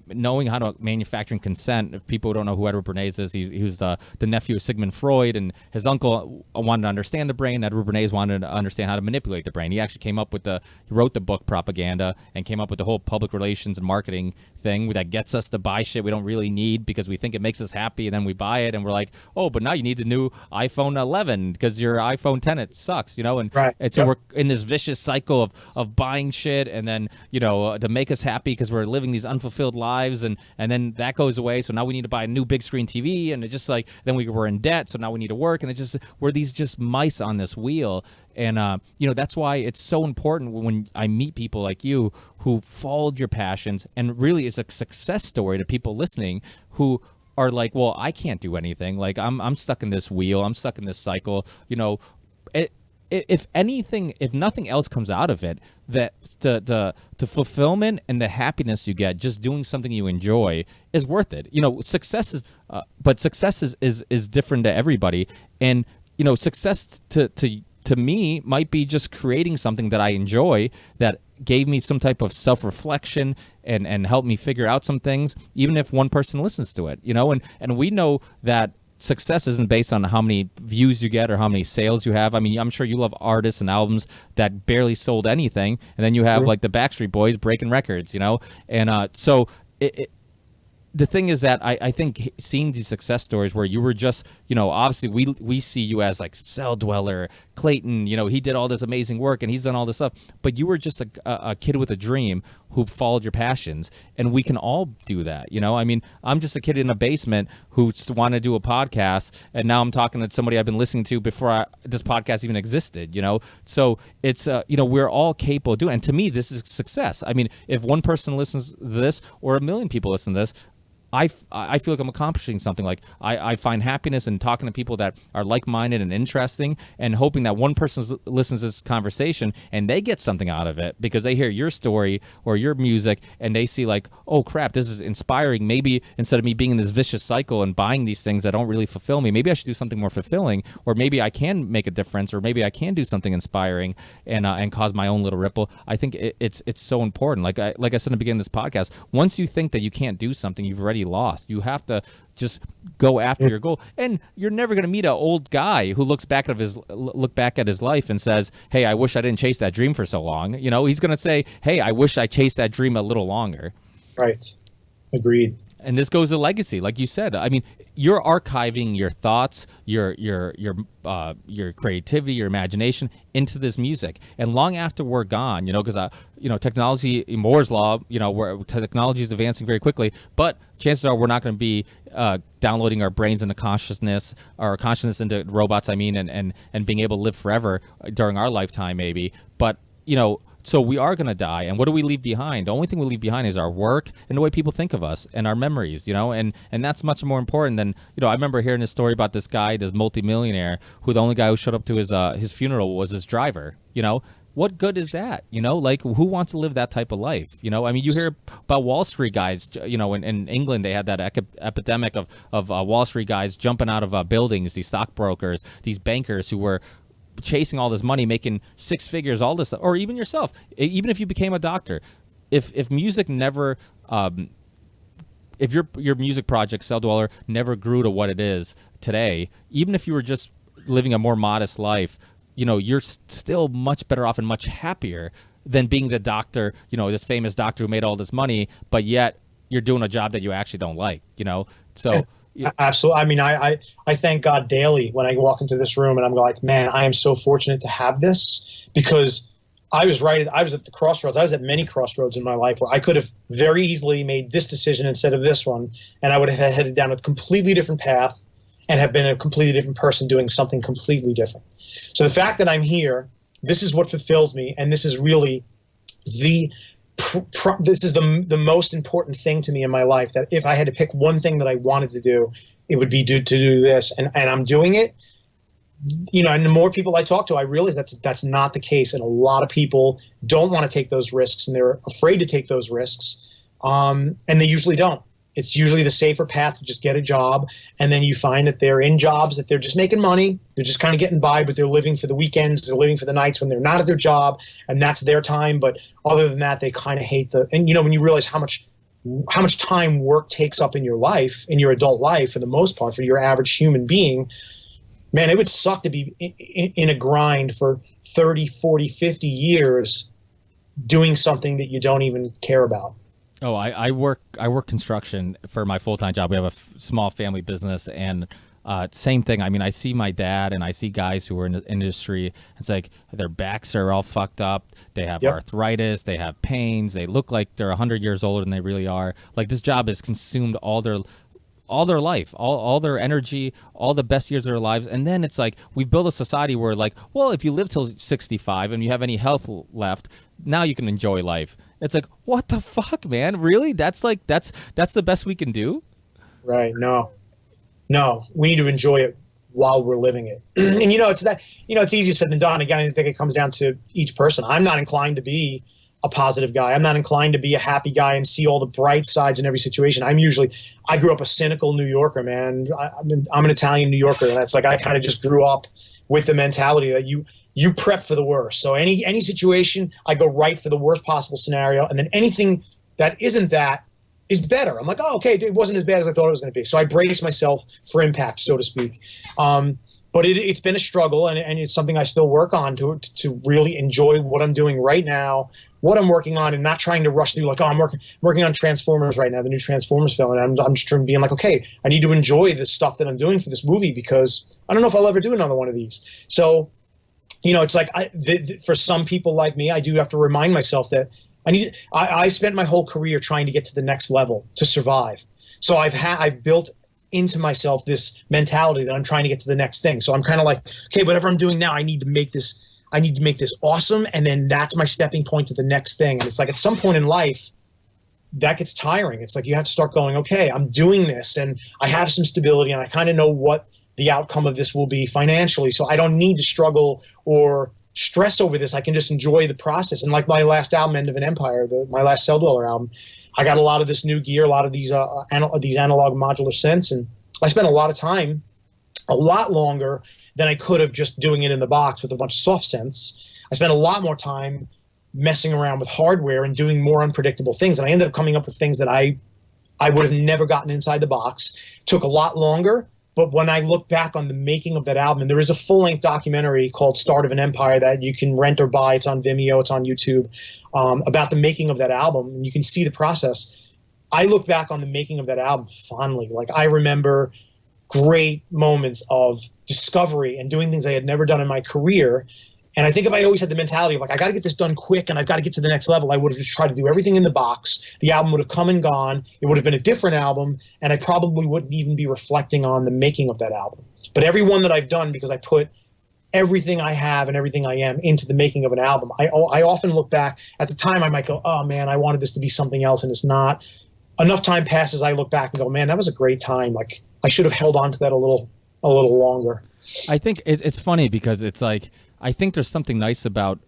knowing how to manufacture consent. If people don't know who Edward Bernays is, he was the nephew of Sigmund Freud, and his uncle wanted to understand the brain. Edward Bernays wanted to understand how to manipulate the brain. He actually came up with he wrote the book Propaganda and came up with the whole public relations and marketing thing that gets us to buy shit we don't really need because we think it makes us happy, and then we buy it and we're like, oh, but now you need the new iPhone 11 because your iPhone 10 it sucks, you know. And right. And so we're in this vicious cycle of buying shit, and then, you know, to make us happy because we're living these unfulfilled lives, and then that goes away, so now we need to buy a new big screen TV, and it just like, then we're in debt, so now we need to work, and it just, we're these just mice on this wheel. And you know, that's why it's so important when I meet people like you who followed your passions, and really is a success story to people listening who are like, well, I can't do anything. Like, I'm stuck in this wheel. I'm stuck in this cycle. You know, if anything, if nothing else comes out of it, that the fulfillment and the happiness you get just doing something you enjoy is worth it. You know, success is, but success is different to everybody. And, you know, success to me might be just creating something that I enjoy, that gave me some type of self-reflection and helped me figure out some things, even if one person listens to it, you know. And we know that success isn't based on how many views you get or how many sales you have. I mean, I'm sure you love artists and albums that barely sold anything, and then you have like the Backstreet Boys breaking records, you know. And so the thing is that I think seeing these success stories where you were just, you know, obviously we see you as like Celldweller, Klayton, you know, he did all this amazing work and he's done all this stuff, but you were just a kid with a dream who followed your passions, and we can all do that, you know. I mean, I'm just a kid in a basement who wanted to do a podcast, and now I'm talking to somebody I've been listening to before this podcast even existed, you know. So it's, you know, we're all capable of doing it. And to me, this is success. I mean, if one person listens to this or 1 million people listen to this, I feel like I'm accomplishing something. Like I find happiness in talking to people that are like-minded and interesting, and hoping that one person listens to this conversation and they get something out of it because they hear your story or your music and they see like, oh crap, this is inspiring. Maybe instead of me being in this vicious cycle and buying these things that don't really fulfill me, maybe I should do something more fulfilling, or maybe I can make a difference, or maybe I can do something inspiring and cause my own little ripple. I think it's so important. Like I said in the beginning of this podcast, once you think that you can't do something, you've already lost. You have to just go after your goal, and you're never going to meet an old guy who look back at his life and says, hey, I wish I didn't chase that dream for so long. You know, he's going to say, hey, I wish I chased that dream a little longer. Right. Agreed. And this goes to legacy, like you said. I mean, you're archiving your thoughts, your creativity, your imagination into this music, and long after we're gone, you know, because you know, technology, Moore's law, you know, where technology is advancing very quickly, but chances are we're not going to be downloading our brains into consciousness, or consciousness into robots. I mean, and being able to live forever during our lifetime, maybe. But you know. So we are going to die, and what do we leave behind? The only thing we leave behind is our work and the way people think of us and our memories, you know, and that's much more important than, you know, I remember hearing this story about this guy, this multimillionaire, who the only guy who showed up to his funeral was his driver, you know. What good is that? You know, like, who wants to live that type of life? You know, I mean, you hear about Wall Street guys, you know, in England, they had that epidemic of Wall Street guys jumping out of buildings, these stockbrokers, these bankers who were chasing all this money, making six figures, all this, or even yourself, even if you became a doctor, if music never, if your music project, Celldweller, never grew to what it is today, even if you were just living a more modest life, you know, you're still much better off and much happier than being the doctor, you know, this famous doctor who made all this money, but yet you're doing a job that you actually don't like, you know? So absolutely. I mean, I thank God daily when I walk into this room and I'm like, man, I am so fortunate to have this, because I was at the crossroads. I was at many crossroads in my life where I could have very easily made this decision instead of this one, and I would have headed down a completely different path and have been a completely different person doing something completely different. So the fact that I'm here, this is what fulfills me, and this is really this is the most important thing to me in my life, that if I had to pick one thing that I wanted to do, it would be to do this, and I'm doing it. You know, and the more people I talk to, I realize that's not the case, and a lot of people don't want to take those risks, and they're afraid to take those risks, and they usually don't. It's usually the safer path to just get a job, and then you find that they're in jobs that they're just making money, they're just kind of getting by, but they're living for the weekends, they're living for the nights when they're not at their job, and that's their time. But other than that, they kind of hate and you know, when you realize how much time work takes up in your life, in your adult life, for the most part, for your average human being, man, it would suck to be in a grind for 30, 40, 50 years doing something that you don't even care about. Oh, I work construction for my full-time job. We have a small family business, and same thing. I mean, I see my dad and I see guys who are in the industry. It's like their backs are all fucked up. They have arthritis. They have pains. They look like they're 100 years older than they really are. Like, this job has consumed all their life, all their energy, all the best years of their lives. And then it's like, we build a society where, like, well, if you live till 65 and you have any health left, now you can enjoy life. It's like, what the fuck, man? Really? That's the best we can do? Right. No, we need to enjoy it while we're living it. And it's easier said than done. Again, I think it comes down to each person. I'm not inclined to be a positive guy. I'm not inclined to be a happy guy and see all the bright sides in every situation. I grew up a cynical New Yorker, man. I'm an Italian New Yorker, and that's like, I kind of just grew up with the mentality that you prep for the worst. So any situation, I go right for the worst possible scenario, and then anything that isn't that is better. I'm like, oh, okay, it wasn't as bad as I thought it was going to be. So I brace myself for impact, so to speak. But it's been a struggle, and it's something I still work on to really enjoy what I'm doing right now, what I'm working on, and not trying to rush through, like, oh, I'm working on Transformers right now, the new Transformers film, and I'm just being like, okay, I need to enjoy the stuff that I'm doing for this movie, because I don't know if I'll ever do another one of these. So, it's like, for some people like me, I do have to remind myself that I spent my whole career trying to get to the next level to survive. So I've built into myself this mentality that I'm trying to get to the next thing. So I'm kind of like, okay, whatever I'm doing now, I need to make this awesome, and then that's my stepping point to the next thing. And it's like, at some point in life, that gets tiring. It's like, you have to start going, okay, I'm doing this, and I have some stability, and I kind of know what the outcome of this will be financially, so I don't need to struggle or stress over this. I can just enjoy the process. And like my last album, End of an Empire, my last Celldweller album, I got a lot of this new gear, a lot of these analog modular synths, and I spent a lot of time, a lot longer than I could have just doing it in the box with a bunch of soft synths. I spent a lot more time messing around with hardware and doing more unpredictable things, and I ended up coming up with things that I would have never gotten inside the box. Took a lot longer, but when I look back on the making of that album, and there is a full-length documentary called Start of an Empire that you can rent or buy, it's on Vimeo, it's on YouTube, about the making of that album, and you can see the process. I look back on the making of that album fondly. Like, I remember great moments of discovery and doing things I had never done in my career. And I think if I always had the mentality of, like, I got to get this done quick and I've got to get to the next level, I would have just tried to do everything in the box. The album would have come and gone. It would have been a different album, and I probably wouldn't even be reflecting on the making of that album. But every one that I've done, because I put everything I have and everything I am into the making of an album, I often look back. At the time, I might go, oh, man, I wanted this to be something else, and it's not. Enough time passes, I look back and go, man, that was a great time. Like, I should have held on to that a little longer. I think it's funny because it's like, I think there's something nice about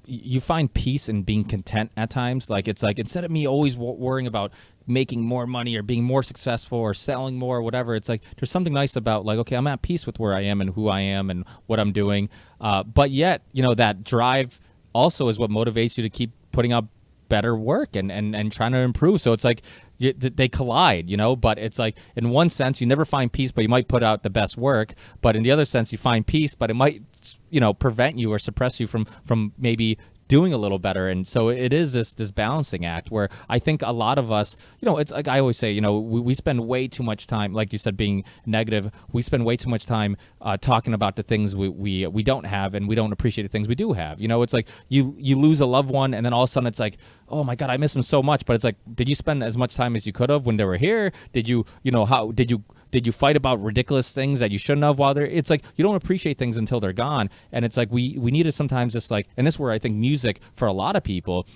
you find peace in being content at times. Like, it's like, instead of me always worrying about making more money or being more successful or selling more or whatever, it's like there's something nice about, like, okay, I'm at peace with where I am and who I am and what I'm doing. But yet, you know, that drive also is what motivates you to keep putting out better work and trying to improve. So it's like they collide, you know, but it's like, in one sense you never find peace, but you might put out the best work. But in the other sense, you find peace, but it might, you know, prevent you or suppress you from maybe doing a little better. And so it is this balancing act where I think a lot of us, you know, it's like I always say, you know, we spend way too much time, like you said, being negative. We spend way too much time talking about the things we don't have, and we don't appreciate the things we do have. You know, it's like you lose a loved one, and then all of a sudden it's like, oh my God, I miss them so much. But it's like, did you spend as much time as you could have when they were here? Did you know, how did you fight about ridiculous things that you shouldn't have while they're, it's like, you don't appreciate things until they're gone. And it's like, we need to sometimes just like, and this is where I think music for a lot of people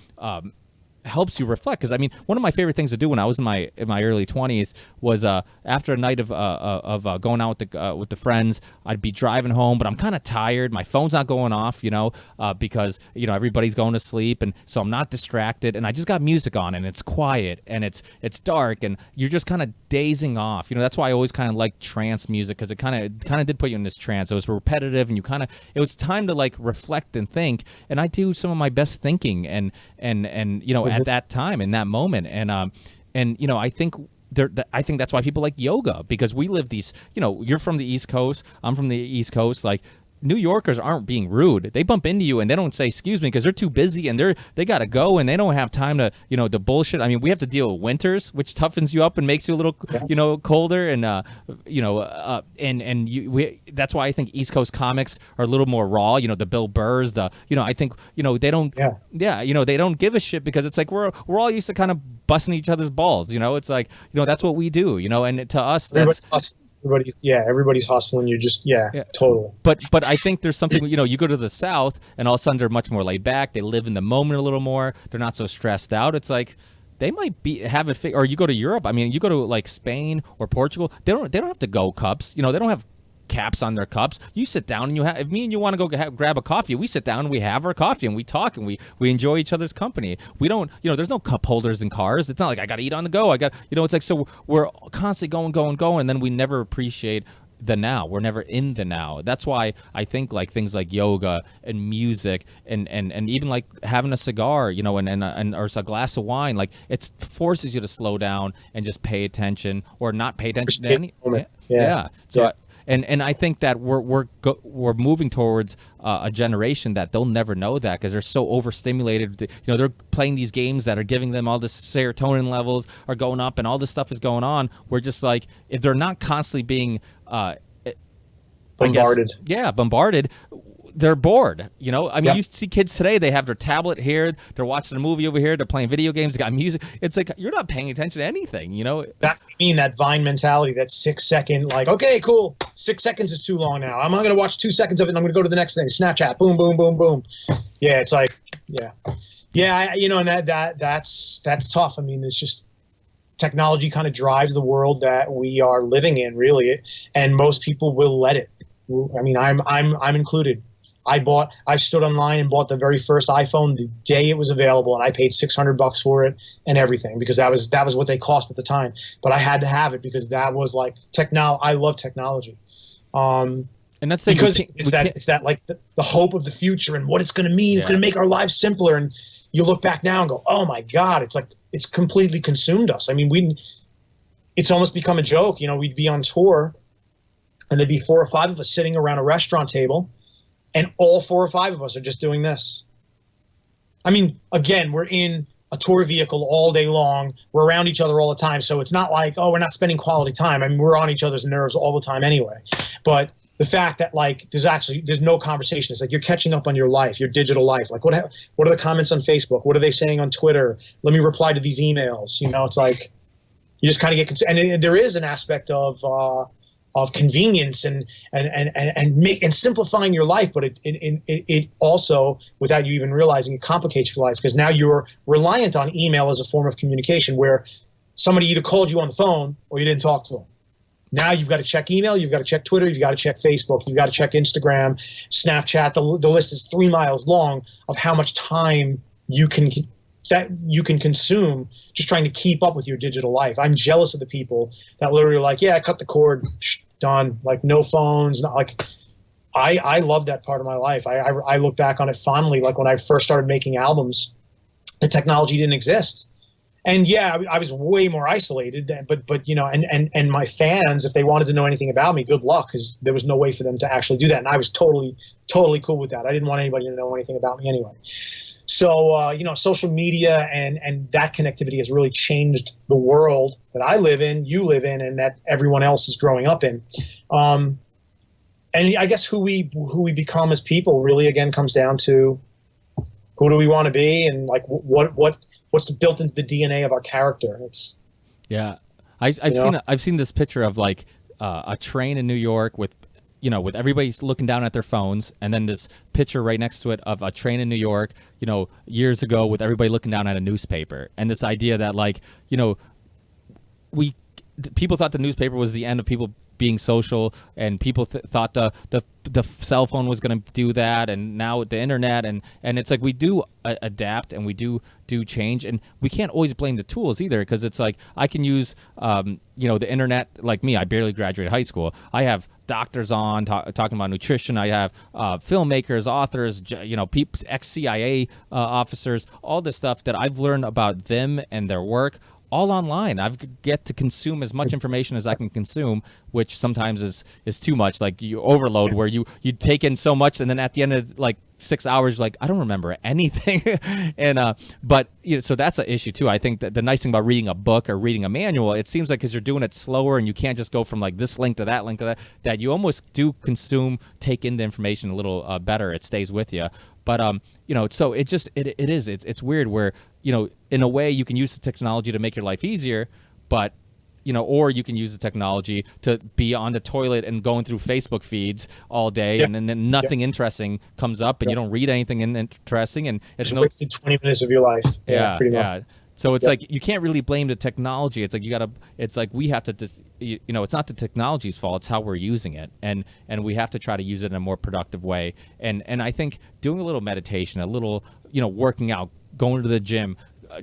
helps you reflect. Because I mean, one of my favorite things to do when I was in my early 20s was after a night of going out with the friends, I'd be driving home, but I'm kind of tired. My phone's not going off, you know, because, you know, everybody's going to sleep, and so I'm not distracted, and I just got music on, and it's quiet, and it's dark, and you're just kind of dazing off. You know, that's why I always kind of like trance music, because it kind of did put you in this trance. It was repetitive, and it was time to like reflect and think. And I do some of my best thinking and you know, at that time, in that moment. And you know, I think that's why people like yoga, because we live these, you know, you're from the East Coast, I'm from the East Coast, like, New Yorkers aren't being rude. They bump into you and they don't say excuse me, because they're too busy and they got to go, and they don't have time to, you know, the bullshit. I mean, we have to deal with winters, which toughens you up and makes you a little, you know, colder, and you know, that's why I think East Coast comics are a little more raw. You know, the Bill Burrs, you know, I think, you know, they don't, you know, they don't give a shit, because it's like we're all used to kind of busting each other's balls. You know, it's like, you know, that's what we do. You know, and to us, that's. Everybody's hustling. You're just, totally. But I think there's something, you know, you go to the South, and all of a sudden they're much more laid back. They live in the moment a little more. They're not so stressed out. It's like they might have it. Or you go to Europe. I mean, you go to like Spain or Portugal. They don't have to go cups. You know, they don't have caps on their cups. You sit down and if me and you want to go grab a coffee, we sit down and we have our coffee and we talk and we enjoy each other's company. We don't, you know, there's no cup holders in cars. It's not like I got to eat on the go. You know, it's like, so we're constantly going, and then we never appreciate the now. We're never in the now. That's why I think like things like yoga and music and even like having a cigar, you know, and or a glass of wine, like it forces you to slow down and just pay attention, or not pay attention to any. So. And I think that we're moving towards a generation that they'll never know that, because they're so overstimulated. You know, they're playing these games that are giving them all this serotonin levels are going up, and all this stuff is going on. We're just like, if they're not constantly being bombarded, bombarded, they're bored. You know, I mean, you see kids today, they have their tablet here, they're watching a movie over here, they're playing video games, they got music. It's like, you're not paying attention to anything, you know? That's what I mean, that Vine mentality, that 6 second, like, okay, cool, 6 seconds is too long now. I'm not going to watch 2 seconds of it, and I'm going to go to the next thing. Snapchat, boom, boom, boom, boom. Yeah, it's like, you know, and that's tough. I mean, it's just, technology kind of drives the world that we are living in, really, and most people will let it. I mean, I'm included. I stood online and bought the very first iPhone the day it was available, and I paid $600 for it and everything, because that was what they cost at the time. But I had to have it, because that was like I love technology. And that's because it's that like the hope of the future and what it's going to mean. It's going to make our lives simpler. And you look back now and go, oh my God, it's like it's completely consumed us. I mean, it's almost become a joke. You know, we'd be on tour, and there'd be 4 or 5 of us sitting around a restaurant table, and all 4 or 5 of us are just doing this. I mean, again, we're in a tour vehicle all day long. We're around each other all the time. So it's not like, oh, we're not spending quality time. I mean, we're on each other's nerves all the time anyway. But the fact that like there's no conversation. It's like you're catching up on your life, your digital life. Like what are the comments on Facebook? What are they saying on Twitter? Let me reply to these emails. You know, it's like you just kind of get – and there is an aspect of convenience and simplifying your life, but it also, without you even realizing, it complicates your life, because now you're reliant on email as a form of communication, where somebody either called you on the phone or you didn't talk to them. Now you've got to check email, you've got to check Twitter, you've got to check Facebook, you've got to check Instagram, Snapchat. The list is 3 miles long of how much time you can consume just trying to keep up with your digital life. I'm jealous of the people that literally are like, yeah, I cut the cord, done, like no phones, not like. I love that part of my life. I look back on it fondly. Like when I first started making albums, the technology didn't exist. And yeah, I was way more isolated, but you know, and my fans, if they wanted to know anything about me, good luck, because there was no way for them to actually do that. And I was totally cool with that. I didn't want anybody to know anything about me anyway. So, you know, social media and that connectivity has really changed the world that I live in, you live in, and that everyone else is growing up in. And I guess who we become as people really, again, comes down to who do we want to be, and like what's built into the DNA of our character. It's I've seen this picture of like a train in New York with everybody looking down at their phones, and then this picture right next to it of a train in New York, years ago, with everybody looking down at a newspaper, and this idea that like people thought the newspaper was the end of people being social, and people thought the cell phone was going to do that, and now with the internet, and it's like we do adapt and we do change, and we can't always blame the tools either, because it's like I can use the internet. Like me, I barely graduated high school. I have doctors on talking about nutrition. I have filmmakers, authors, ex-CIA officers, all this stuff that I've learned about them and their work all online. I get to consume as much information as I can consume, which sometimes is too much. Like you overload, where you take in so much, and then at the end of like 6 hours, like I don't remember anything. And but so that's an issue too. I think that the nice thing about reading a book or reading a manual, it seems like because you're doing it slower and you can't just go from like this link to that link to that you almost do take in the information a little better. It stays with you. But so it's weird where in a way you can use the technology to make your life easier, but or you can use the technology to be on the toilet and going through Facebook feeds all day, and then nothing interesting comes up, and you don't read anything interesting, and it's wasted 20 minutes of your life. Pretty much. So it's like you can't really blame the technology. It's like it's like we have to it's not the technology's fault, it's how we're using it, and we have to try to use it in a more productive way. And I think doing a little meditation, a little working out, going to the gym,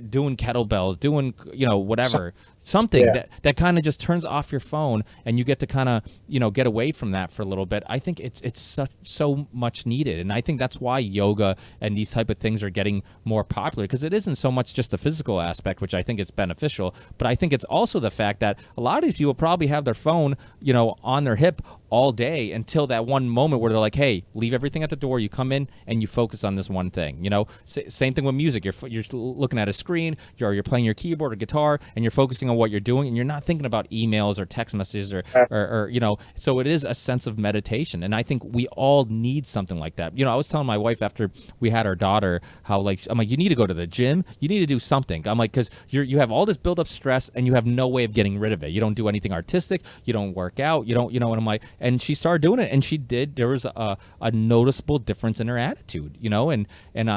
doing kettlebells, doing whatever, something that kind of just turns off your phone, and you get to kind of get away from that for a little bit. I think it's so much needed, and I think that's why yoga and these type of things are getting more popular, because it isn't so much just the physical aspect, which I think is beneficial, but I think it's also the fact that a lot of these people probably have their phone on their hip all day until that one moment where they're like, hey, leave everything at the door, you come in and you focus on this one thing. Same thing with music. You're looking at a screen, you're playing your keyboard or guitar, and you're focusing on what you're doing, and you're not thinking about emails or text messages or so it is a sense of meditation, and I think we all need something like that. I was telling my wife after we had our daughter how I'm like, you need to go to the gym, you need to do something. I'm like, because you have all this built up stress and you have no way of getting rid of it. You don't do anything artistic, you don't work out, you don't, and I'm like, and she started doing it, and she did. There was a noticeable difference in her attitude, and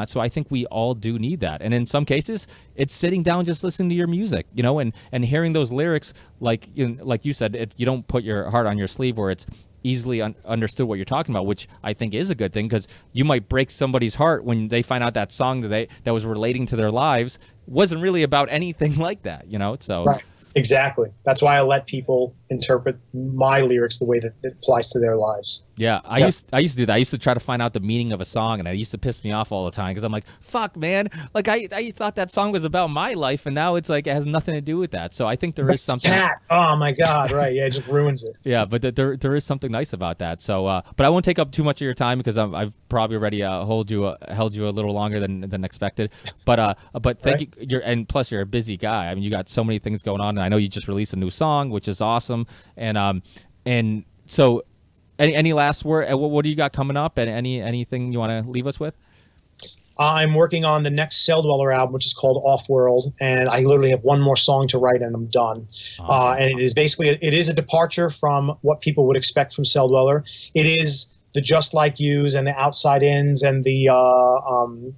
so I think we all do need that. And in some cases, it's sitting down just listening to your music, and hearing those lyrics, like you said, you don't put your heart on your sleeve, where it's easily understood what you're talking about, which I think is a good thing, because you might break somebody's heart when they find out that song that was relating to their lives wasn't really about anything like that, so. Right. Exactly. That's why I let people interpret my lyrics the way that it applies to their lives. Yeah, I used to do that. I used to try to find out the meaning of a song, and it used to piss me off all the time, because I'm like, fuck, man. Like, I thought that song was about my life, and now it's like it has nothing to do with that. So I think there is something. Cat. Oh, my God. Right. Yeah, it just ruins it. Yeah, but there is something nice about that. So, but I won't take up too much of your time, because I've probably already held you a little longer than expected. But thank you. And plus, you're a busy guy. I mean, you got so many things going on, and I know you just released a new song, which is awesome. And so. Any last word? What do you got coming up? And anything you want to leave us with? I'm working on the next Celldweller album, which is called Off-World, and I literally have one more song to write, and I'm done. Awesome. And it is basically a departure from what people would expect from Celldweller. It is the Just Like Yous and the Outside Ins and the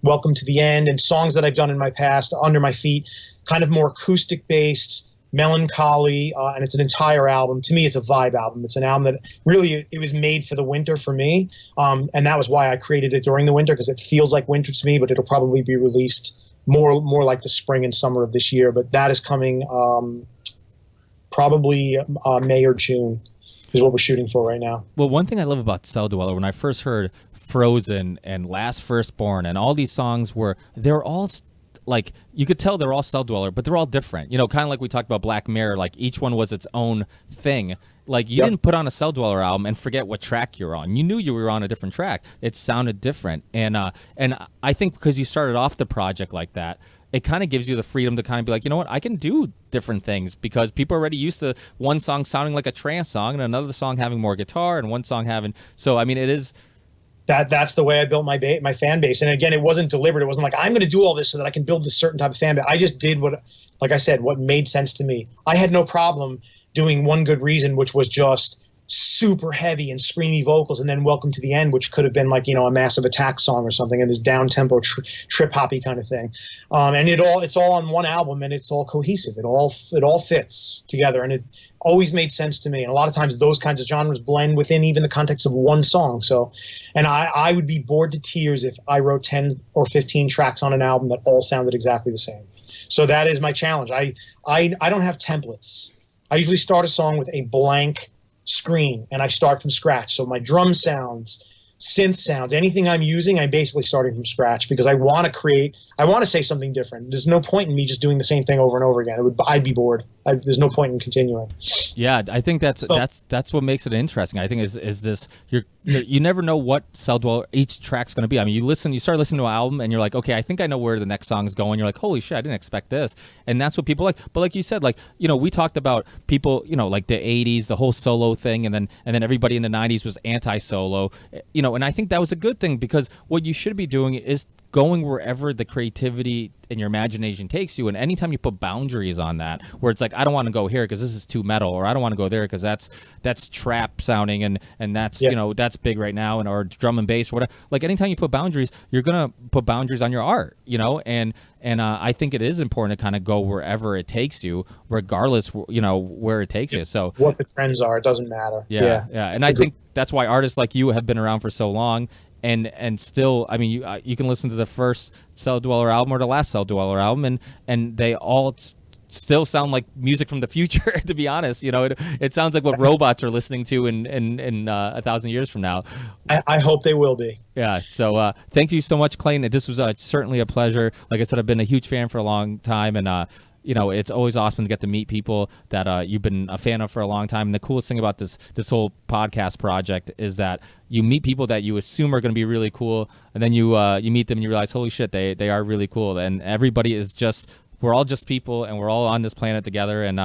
Welcome to the End and songs that I've done in my past, Under My Feet, kind of more acoustic based, melancholy, and it's an entire album. To me, it's a vibe album. It's an album that really, it was made for the winter for me, and that was why I created it during the winter, because it feels like winter to me, but it'll probably be released more like the spring and summer of this year. But that is coming probably May or June is what we're shooting for right now. Well, one thing I love about Celldweller, when I first heard Frozen and Last Firstborn and all these songs, they're all like, you could tell they're all Celldweller, but they're all different. You know, kind of like we talked about Black Mirror, like each one was its own thing. Like, you didn't put on a Celldweller album and forget what track you're on. You knew you were on a different track. It sounded different. And I think because you started off the project like that, it kind of gives you the freedom to kind of be like, you know what, I can do different things, because people are already used to one song sounding like a trance song and another song having more guitar and one song having, so I mean, it is. That's the way I built my fan base. And again, it wasn't deliberate. It wasn't like, I'm going to do all this so that I can build this certain type of fan base. I just did what, like I said, what made sense to me. I had no problem doing One Good Reason, which was just super heavy and screamy vocals, and then Welcome to the End, which could have been like, you know, a Massive Attack song or something, and this down tempo trip hoppy kind of thing. And it's all on one album, and it's all cohesive. It all fits together, and it always made sense to me. And a lot of times those kinds of genres blend within even the context of one song. So, and I would be bored to tears if I wrote 10 or 15 tracks on an album that all sounded exactly the same. So that is my challenge. I don't have templates. I usually start a song with a blank screen, and I start from scratch. So my drum sounds, synth sounds, anything I'm using, I'm basically starting from scratch, because I want to say something different. There's no point in me just doing the same thing over and over again. I'd be bored. There's no point in continuing. Yeah, I think that's what makes it interesting. I think is this, you never know what Celldweller each track's going to be. I mean, you start listening to an album and you're like, okay, I think I know where the next song is going. You're like, holy shit, I didn't expect this. And that's what people like. But like you said, like, you know, we talked about people, you know, like the 80s, the whole solo thing, and then everybody in the 90s was anti-solo, you know, and I think that was a good thing, because what you should be doing is going wherever the creativity and your imagination takes you. And anytime you put boundaries on that, where it's like, I don't want to go here because this is too metal, or I don't want to go there because that's trap sounding, and that's, you know, that's big right now, and or drum and bass or whatever. Like, anytime you put boundaries, you're gonna put boundaries on your art, you know. And I think it is important to kind of go wherever it takes you, regardless, you know, where it takes you. So what the trends are, it doesn't matter. Yeah. And I think that's why artists like you have been around for so long. And still, I mean, you can listen to the first Celldweller album or the last Celldweller album, and they all still sound like music from the future. To be honest, you know, it sounds like what robots are listening to in 1,000 years from now. I hope they will be. Yeah. So thank you so much, Klayton. This was certainly a pleasure. Like I said, I've been a huge fan for a long time, and you know, it's always awesome to get to meet people that you've been a fan of for a long time. And the coolest thing about this whole podcast project is that you meet people that you assume are going to be really cool, and then you meet them and you realize, holy shit, they are really cool. And everybody is just, we're all just people, and we're all on this planet together. And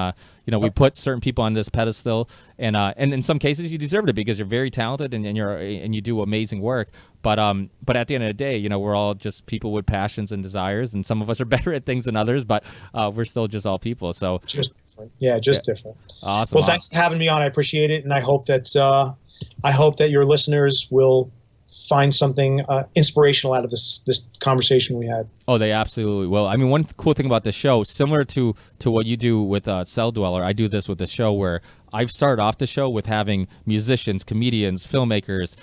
you know, we put certain people on this pedestal, and in some cases you deserve it, because you're very talented and you do amazing work. But at the end of the day, you know, we're all just people with passions and desires, and some of us are better at things than others, but we're still just all people. So just different. Yeah, just different. Awesome. Well, thanks for having me on. I appreciate it, and I hope that your listeners will find something inspirational out of this conversation we had. Oh, they absolutely will. I mean, one cool thing about the show, similar to what you do with Celldweller, I do this with the show, where I've started off the show with having musicians, comedians, filmmakers,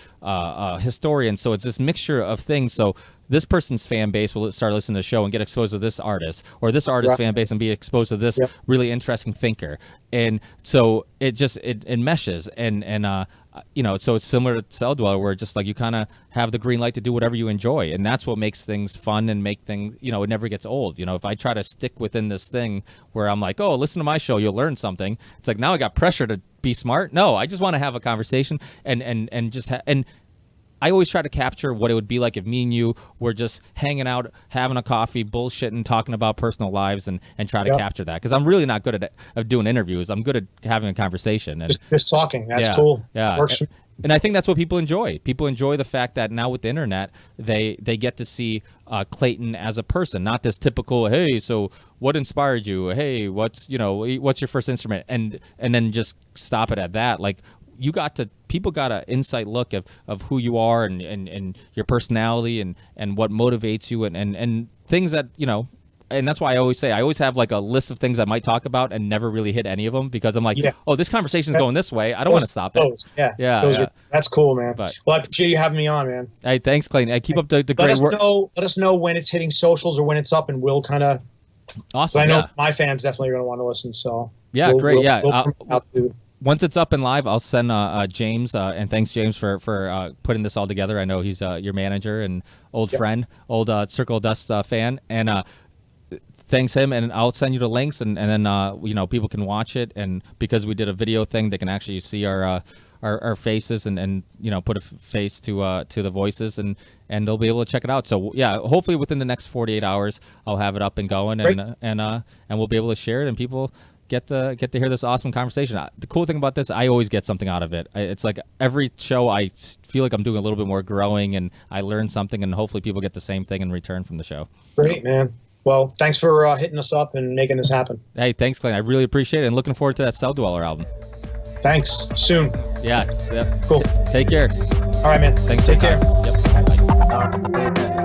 historians. So it's this mixture of things. So this person's fan base will start listening to the show and get exposed to this artist, or this artist's fan base and be exposed to this really interesting thinker. And so it meshes, and you know, so it's similar to Celldweller, where just like you kind of have the green light to do whatever you enjoy, and that's what makes things fun and make things, you know, it never gets old. You know, if I try to stick within this thing where I'm like, oh, listen to my show, you'll learn something, it's like, now I got pressure to be smart. No, I just want to have a conversation, and just and I always try to capture what it would be like if me and you were just hanging out, having a coffee, bullshitting, talking about personal lives, and try to capture that. Because I'm really not good at doing interviews. I'm good at having a conversation. And just talking. That's cool. Yeah. Works. And I think that's what people enjoy. People enjoy the fact that now with the internet, they get to see Klayton as a person, not this typical, hey, so what inspired you? Hey, what's your first instrument? And then just stop it at that. Like, people got an insight look of who you are, and your personality, and what motivates you, and things that, you know, and that's why I always say I always have like a list of things I might talk about and never really hit any of them because I'm like, oh, this conversation's going this way. I don't want to stop it. Yeah. That's cool, man. But, well, I appreciate you having me on, man. Hey, thanks, Klayton. Hey, keep up the great work. Let us know when it's hitting socials or when it's up, and we'll kind of. Awesome. I know my fans definitely are going to want to listen. So great. We'll once it's up and live, I'll send James, and thanks, James, for putting this all together. I know he's your manager and old friend, old Circle of Dust fan, and thanks him. And I'll send you the links, and then people can watch it. And because we did a video thing, they can actually see our faces and put a face to the voices, and they'll be able to check it out. So yeah, hopefully within the next 48 hours, I'll have it up and going, and we'll be able to share it, and people get to hear this awesome conversation. The cool thing about this, I always get something out of it. It's like every show I feel like I'm doing a little bit more growing, and I learn something, and hopefully people get the same thing in return from the show. Great, man. Well, thanks for hitting us up and making this happen. Hey, thanks, Klayton. I really appreciate it, and looking forward to that Celldweller album. Thanks. Soon. Yeah. Cool. Take care. All right, man. Thanks. Take care. Yep. Bye.